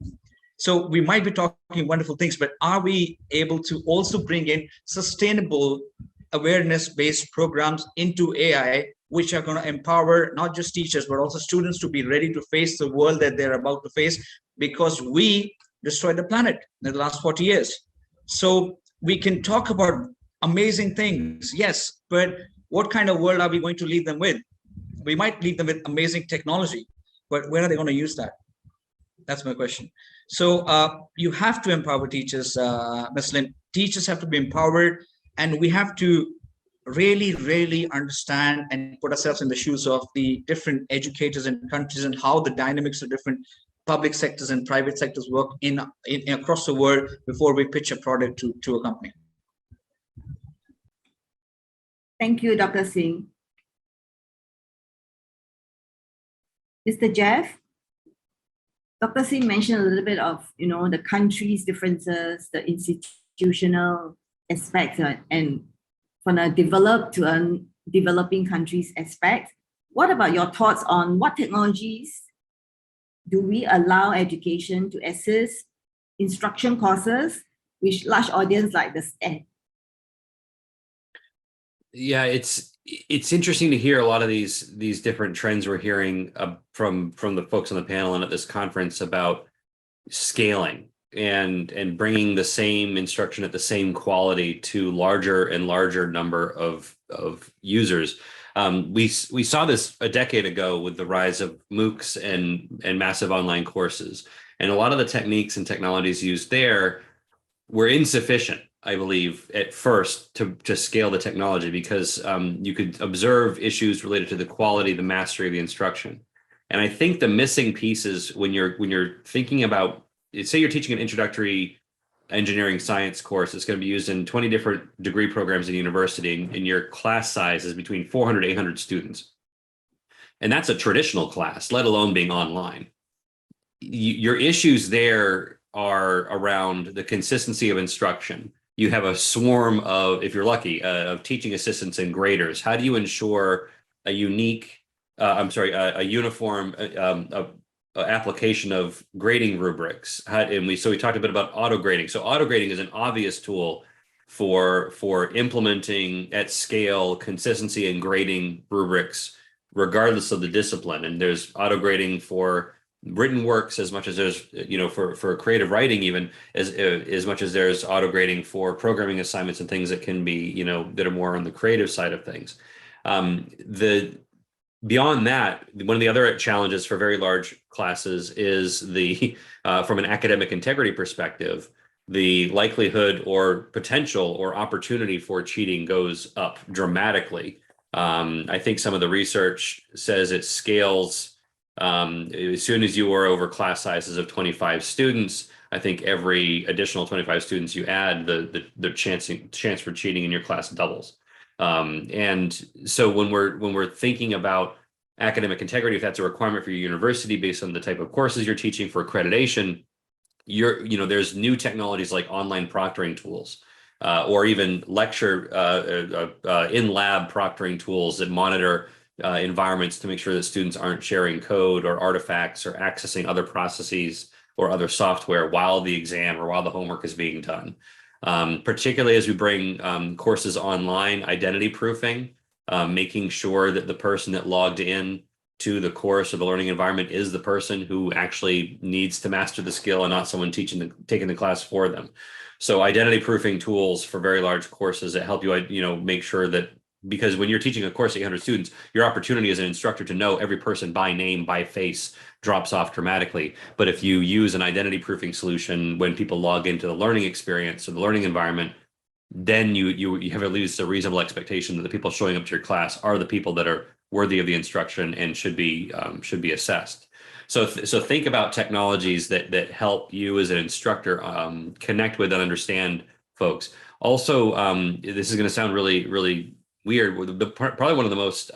So we might be talking wonderful things, but are we able to also bring in sustainable awareness-based programs into AI, which are going to empower not just teachers, but also students to be ready to face the world that they're about to face, because we destroyed the planet in the last 40 years. So we can talk about amazing things, yes, but what kind of world are we going to leave them with? We might leave them with amazing technology, but where are they going to use that? That's my question. So you have to empower teachers, Ms. Lim. Teachers have to be empowered, and we have to really understand and put ourselves in the shoes of the different educators in countries, and how the dynamics of different public sectors and private sectors work in across the world before we pitch a product to a company. Thank you, Dr. Singh. Mr. Jeff, Dr. Singh mentioned a little bit of, the country's differences, the institutional aspects, and from a developed to a developing countries aspect. What about your thoughts on what technologies do we allow education to assist instruction courses with large audience like the STEM? Yeah, it's interesting to hear a lot of these different trends we're hearing from the folks on the panel and at this conference about scaling and bringing the same instruction at the same quality to larger and larger number of users. We saw this a decade ago with the rise of MOOCs and massive online courses. And a lot of the techniques and technologies used there were insufficient, I believe, at first to scale the technology, because you could observe issues related to the quality, the mastery of the instruction. And I think the missing pieces when you're thinking about, say you're teaching an introductory engineering science course, it's going to be used in 20 different degree programs at university, and your class size is between 400 to 800 students. And that's a traditional class, let alone being online. Your issues there are around the consistency of instruction. You have a swarm of, if you're lucky, of teaching assistants and graders. How do you ensure a unique, a uniform application of grading rubrics? So we talked a bit about auto grading. So auto grading is an obvious tool for implementing at scale consistency and grading rubrics, regardless of the discipline. And there's auto grading for written works as much as there's, for creative writing, even as much as there's auto grading for programming assignments and things that can be, that are more on the creative side of things. Beyond that, one of the other challenges for very large classes is from an academic integrity perspective, the likelihood or potential or opportunity for cheating goes up dramatically. I think some of the research says it scales as soon as you are over class sizes of 25 students. I think every additional 25 students you add, the chance for cheating in your class doubles. And so when we're thinking about academic integrity, if that's a requirement for your university based on the type of courses you're teaching for accreditation, there's new technologies like online proctoring tools, or even lecture in-lab proctoring tools that monitor environments to make sure that students aren't sharing code or artifacts or accessing other processes or other software while the exam or while the homework is being done. Particularly as we bring courses online, identity proofing, making sure that the person that logged in to the course or the learning environment is the person who actually needs to master the skill and not someone taking the class for them. So identity proofing tools for very large courses that help you, make sure that, because when you're teaching a course of 800 students, your opportunity as an instructor to know every person by name, by face, drops off dramatically. But if you use an identity proofing solution when people log into the learning experience or the learning environment, then you have at least a reasonable expectation that the people showing up to your class are the people that are worthy of the instruction and should be assessed. So think about technologies that help you as an instructor connect with and understand folks. Also, this is going to sound really, really weird, but probably one of the most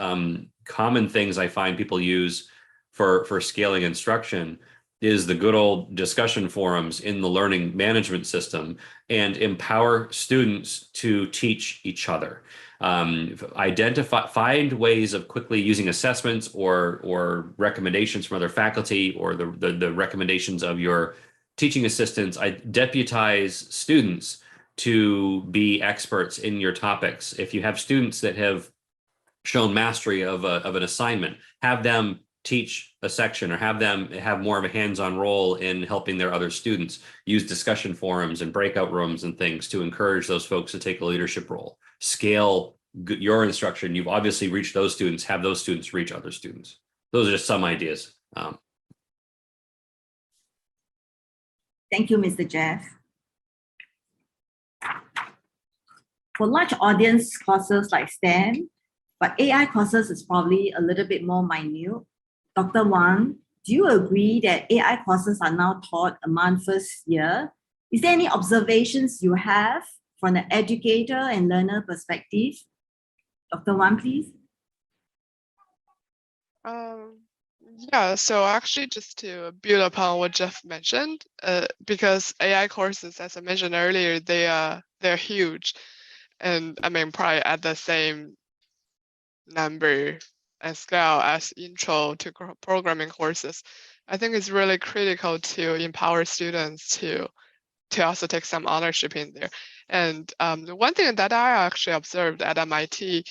common things I find people use for scaling instruction is the good old discussion forums in the learning management system, and empower students to teach each other. Find ways of quickly using assessments or recommendations from other faculty or the recommendations of your teaching assistants. Deputize students to be experts in your topics. If you have students that have shown mastery of an assignment, have them teach a section or have them have more of a hands-on role in helping their other students. Use discussion forums and breakout rooms and things to encourage those folks to take a leadership role. Scale your instruction. You've obviously reached those students, have those students reach other students. Those are just some ideas. Thank you, Mr. Jeff. For large audience courses like STEM, but AI courses is probably a little bit more minute. Dr. Wang, do you agree that AI courses are now taught among first year? Is there any observations you have from the educator and learner perspective? Dr. Wang, please. Yeah, so actually just to build upon what Jeff mentioned, because AI courses, as I mentioned earlier, they're huge. And I mean, probably at the same number and scale as intro to programming courses. I think it's really critical to empower students to also take some ownership in there. And the one thing that I actually observed at MIT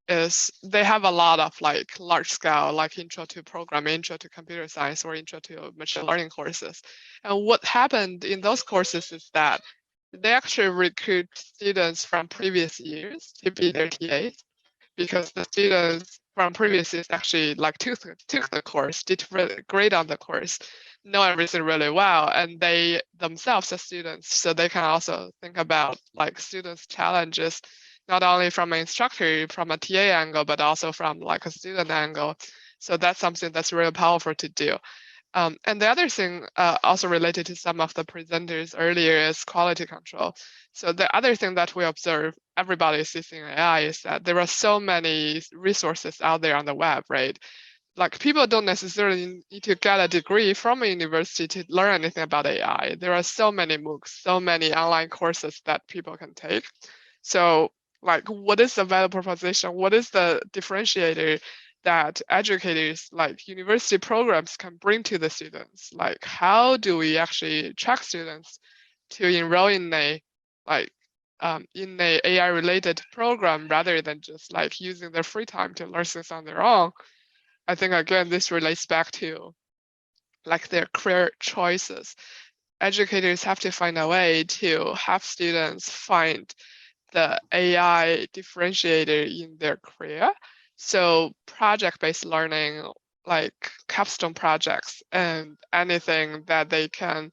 is they have a lot of like large scale, like intro to programming, intro to computer science, or intro to machine learning courses. And what happened in those courses is that they actually recruit students from previous years to be their TAs. because the students from previous years actually like took the course, did really great on the course, know everything really well, and they themselves are students, so they can also think about like students' challenges, not only from an instructor, from a TA angle, but also from like a student angle. So that's something that's really powerful to do. And the other thing also related to some of the presenters earlier is quality control. So the other thing that we observe, everybody is using AI, is that there are so many resources out there on the web, right? Like people don't necessarily need to get a degree from a university to learn anything about AI. There are so many MOOCs, so many online courses that people can take. So like, what is the value proposition? What is the differentiator that educators, like university programs, can bring to the students? Like, how do we actually track students to enroll in a in a AI related program rather than just like using their free time to learn things on their own? I think again, this relates back to like their career choices. Educators have to find a way to have students find the AI differentiator in their career. So project-based learning, like capstone projects and anything that they can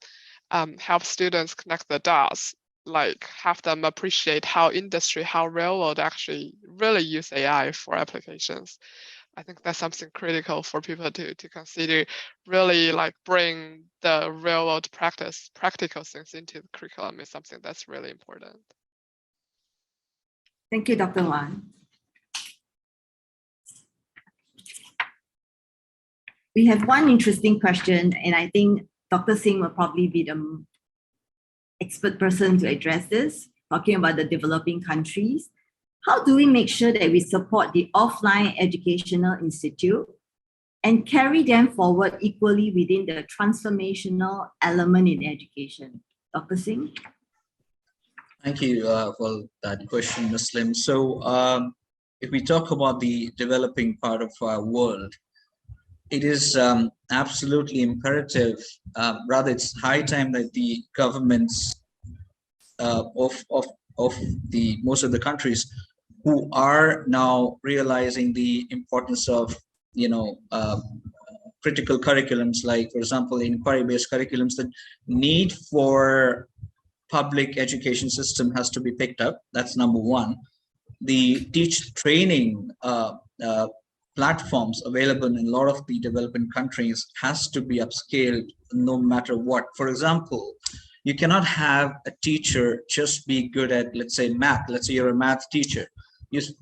help students connect the dots, like have them appreciate how industry, how railroad actually really use AI for applications. I think that's something critical for people to consider, really like bring the railroad practical things into the curriculum is something that's really important. Thank you, Dr. Wan. We have one interesting question, and I think Dr. Singh will probably be the expert person to address this, talking about the developing countries. How do we make sure that we support the offline educational institute and carry them forward equally within the transformational element in education? Dr. Singh? Thank you for that question, Ms. Lim. So if we talk about the developing part of our world, it is absolutely imperative, rather it's high time that the governments of the most of the countries who are now realizing the importance of, critical curriculums, like, for example, inquiry-based curriculums, the need for public education system has to be picked up. That's number one. The teach training platforms available in a lot of the developing countries has to be upscaled no matter what. For example, you cannot have a teacher just be good at, let's say, math. Let's say you're a math teacher.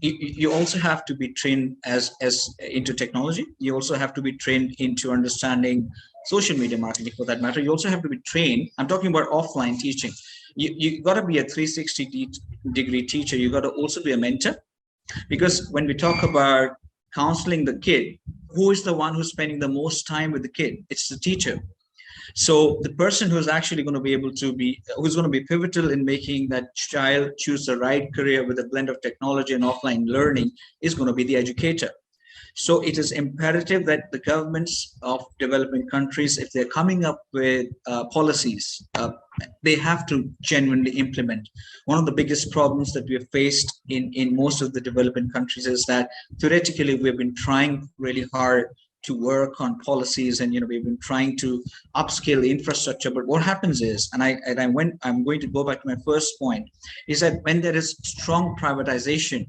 You also have to be trained as into technology. You also have to be trained into understanding social media marketing, for that matter. You also have to be trained. I'm talking about offline teaching. You got to be a 360-degree teacher. You got to also be a mentor, because when we talk about counseling the kid, who is the one who's spending the most time with the kid? It's the teacher. So the person who's actually going to be able to be, who's going to be pivotal in making that child choose the right career with a blend of technology and offline learning is going to be the educator. So it is imperative that the governments of developing countries, if they're coming up with policies, they have to genuinely implement. One of the biggest problems that we have faced in most of the developing countries is that theoretically we've been trying really hard to work on policies, and we've been trying to upscale the infrastructure. But what happens is, I'm going to go back to my first point, is that when there is strong privatization,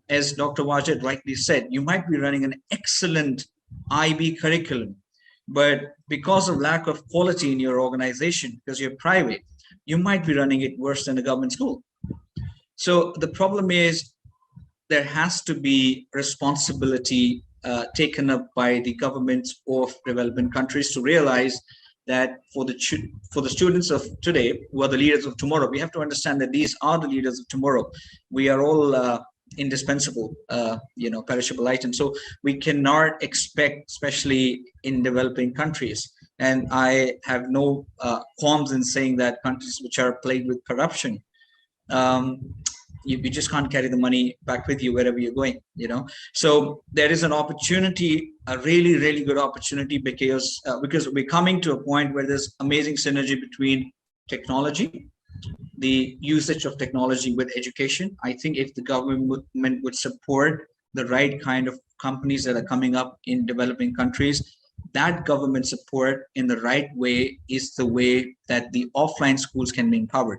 as Dr. Wajid rightly said, you might be running an excellent IB curriculum, but because of lack of quality in your organization, because you're private, you might be running it worse than a government school. So the problem is there has to be responsibility taken up by the governments of developing countries to realize that for the students of today, who are the leaders of tomorrow, we have to understand that these are the leaders of tomorrow. We are all indispensable, perishable items. So we cannot expect, especially in developing countries, and I have no qualms in saying that countries which are plagued with corruption, you just can't carry the money back with you wherever you're going, So there is an opportunity, a really, really good opportunity, because we're coming to a point where there's amazing synergy between technology the usage of technology with education. I think if the government would support the right kind of companies that are coming up in developing countries, that government support in the right way is the way that the offline schools can be empowered.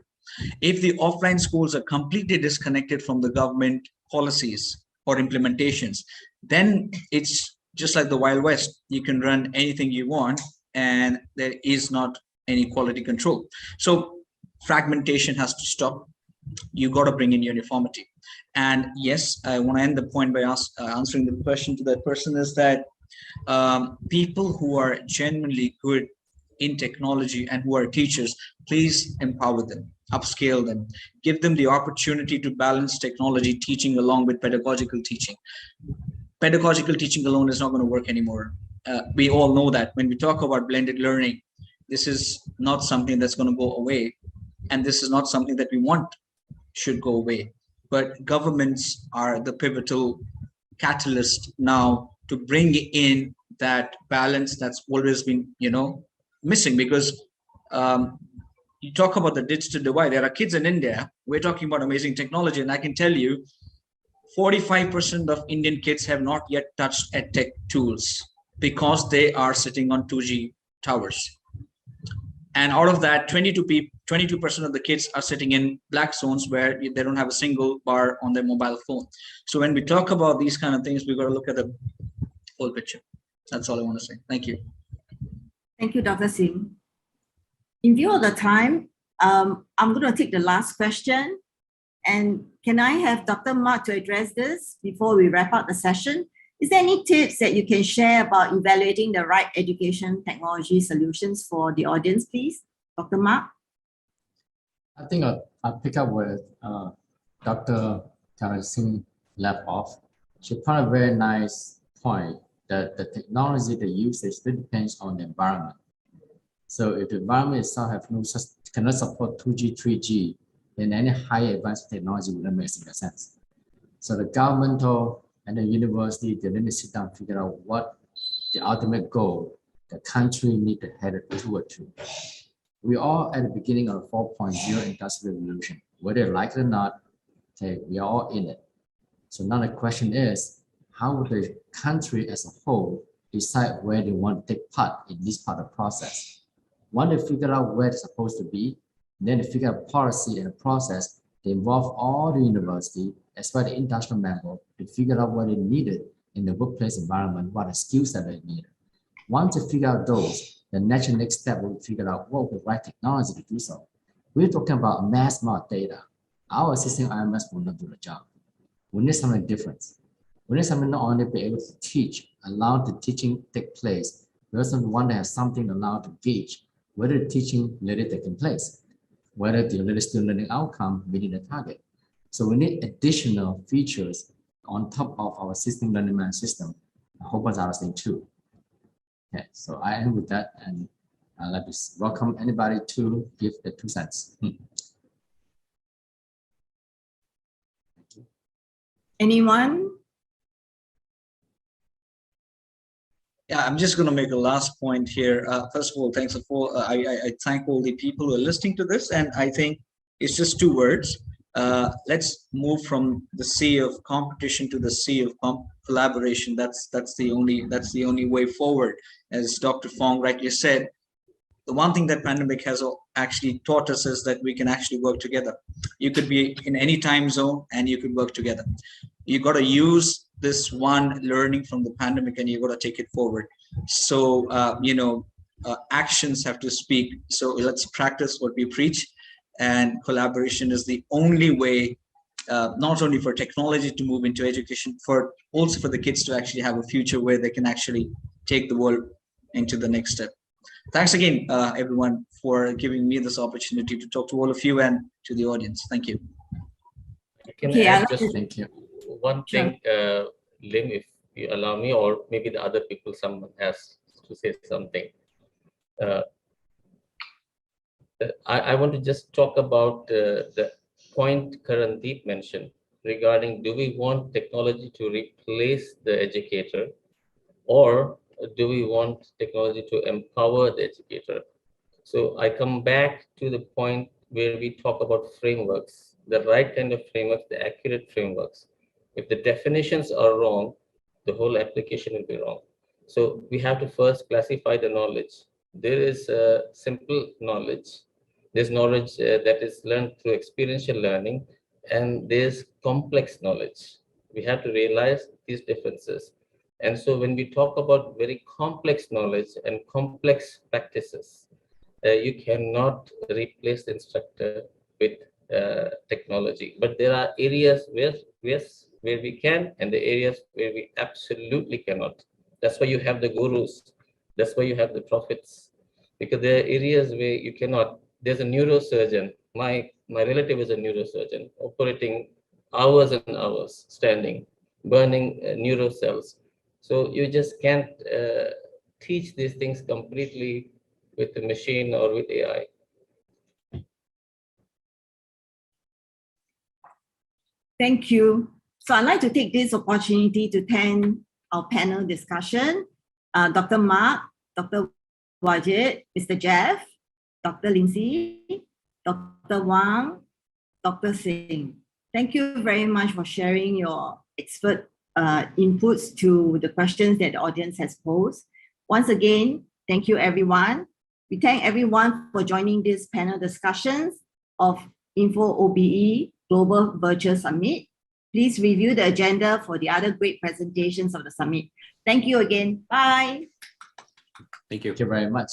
If the offline schools are completely disconnected from the government policies or implementations, then it's just like the Wild West. You can run anything you want and there is not any quality control. So fragmentation has to stop. You got to bring in uniformity. And yes, I want to end the point by answering the question to that person is that people who are genuinely good in technology and who are teachers, please empower them, upscale them, give them the opportunity to balance technology teaching along with pedagogical teaching. Pedagogical teaching alone is not going to work anymore. We all know that when we talk about blended learning, this is not something that's going to go away. And this is not something that we want should go away. But governments are the pivotal catalyst now to bring in that balance that's always been, missing. Because you talk about the digital divide. There are kids in India. We're talking about amazing technology, and I can tell you, 45% of Indian kids have not yet touched edtech tools because they are sitting on 2G towers. And out of that, 22% of the kids are sitting in black zones where they don't have a single bar on their mobile phone. So when we talk about these kind of things, we've got to look at the whole picture. That's all I want to say. Thank you. Thank you, Dr. Singh. In view of the time, I'm going to take the last question. And can I have Dr. Mark to address this before we wrap up the session? Is there any tips that you can share about evaluating the right education technology solutions for the audience, please? Dr. Mark? I think I'll pick up with Dr. Singh left off. She put a very nice point that the technology, the usage, still depends on the environment. So if the environment itself cannot support 2G, 3G, then any higher advanced technology wouldn't make sense. So the governmental and the university, they need to sit down and figure out what the ultimate goal the country need to head toward to. We are at the beginning of the 4.0 industrial revolution. Whether you like it or not, okay, we are all in it. So now the question is, how will the country as a whole decide where they want to take part in this part of the process? Once they figure out where it's supposed to be, then they figure out policy and a process to involve all the university, as well as the industrial member, to figure out what they needed in the workplace environment, what the skills that they needed. Once they figure out those, the natural next step will figure out what the right technology to do so. We're talking about a mass amount of data. Our existing IMS will not do the job. We need something different. We need something not only be able to teach, allow the teaching take place, we also want to have something allowed to gauge whether the teaching really taking place, whether the student learning outcome meeting the target. So we need additional features on top of our system learning management system. I hope that's our thing too. Okay, so I end with that, and I'd like to welcome anybody to give the 2 cents. Anyone? Yeah, I'm just going to make a last point here. First of all, thanks for I thank all the people who are listening to this, and I think it's just 2 words. Let's move from the sea of competition to the sea of collaboration. That's the only way forward. As Dr. Fong rightly said, the one thing that pandemic has actually taught us is that we can actually work together. You could be in any time zone and you could work together. You got to use this one learning from the pandemic and you got to take it forward. So, actions have to speak. So let's practice what we preach, and collaboration is the only way, not only for technology to move into education, for also for the kids to actually have a future where they can actually take the world into the next step. Thanks again, everyone, for giving me this opportunity to talk to all of you and to the audience. Thank you. Can I add just one thing, Lim, if you allow me, or maybe the other people, someone has to say something. I want to just talk about the point Karandeep mentioned regarding, do we want technology to replace the educator, or do we want technology to empower the educator? So I come back to the point where we talk about frameworks, the right kind of frameworks, the accurate frameworks. If the definitions are wrong, the whole application will be wrong. So we have to first classify the knowledge. There is simple knowledge. There's knowledge that is learned through experiential learning, and there's complex knowledge. We have to realize these differences. And so when we talk about very complex knowledge and complex practices, you cannot replace the instructor with technology. But there are areas where we can, and the areas where we absolutely cannot. That's why you have the gurus. That's why you have the prophets. Because there are areas where you cannot. There's a neurosurgeon. My relative is a neurosurgeon, operating hours and hours, standing, burning neurocells. So you just can't teach these things completely with the machine or with AI. Thank you. So I'd like to take this opportunity to thank our panel discussion, Dr. Mark, Dr. Wajid, Mr. Jeff, Dr. Lindsay, Dr. Wang, Dr. Singh. Thank you very much for sharing your expert inputs to the questions that the audience has posed. Once again, thank you, everyone. We thank everyone for joining this panel discussions of IN4OBE Global Virtual Summit. Please review the agenda for the other great presentations of the summit. Thank you again. Bye. Thank you. Thank you very much.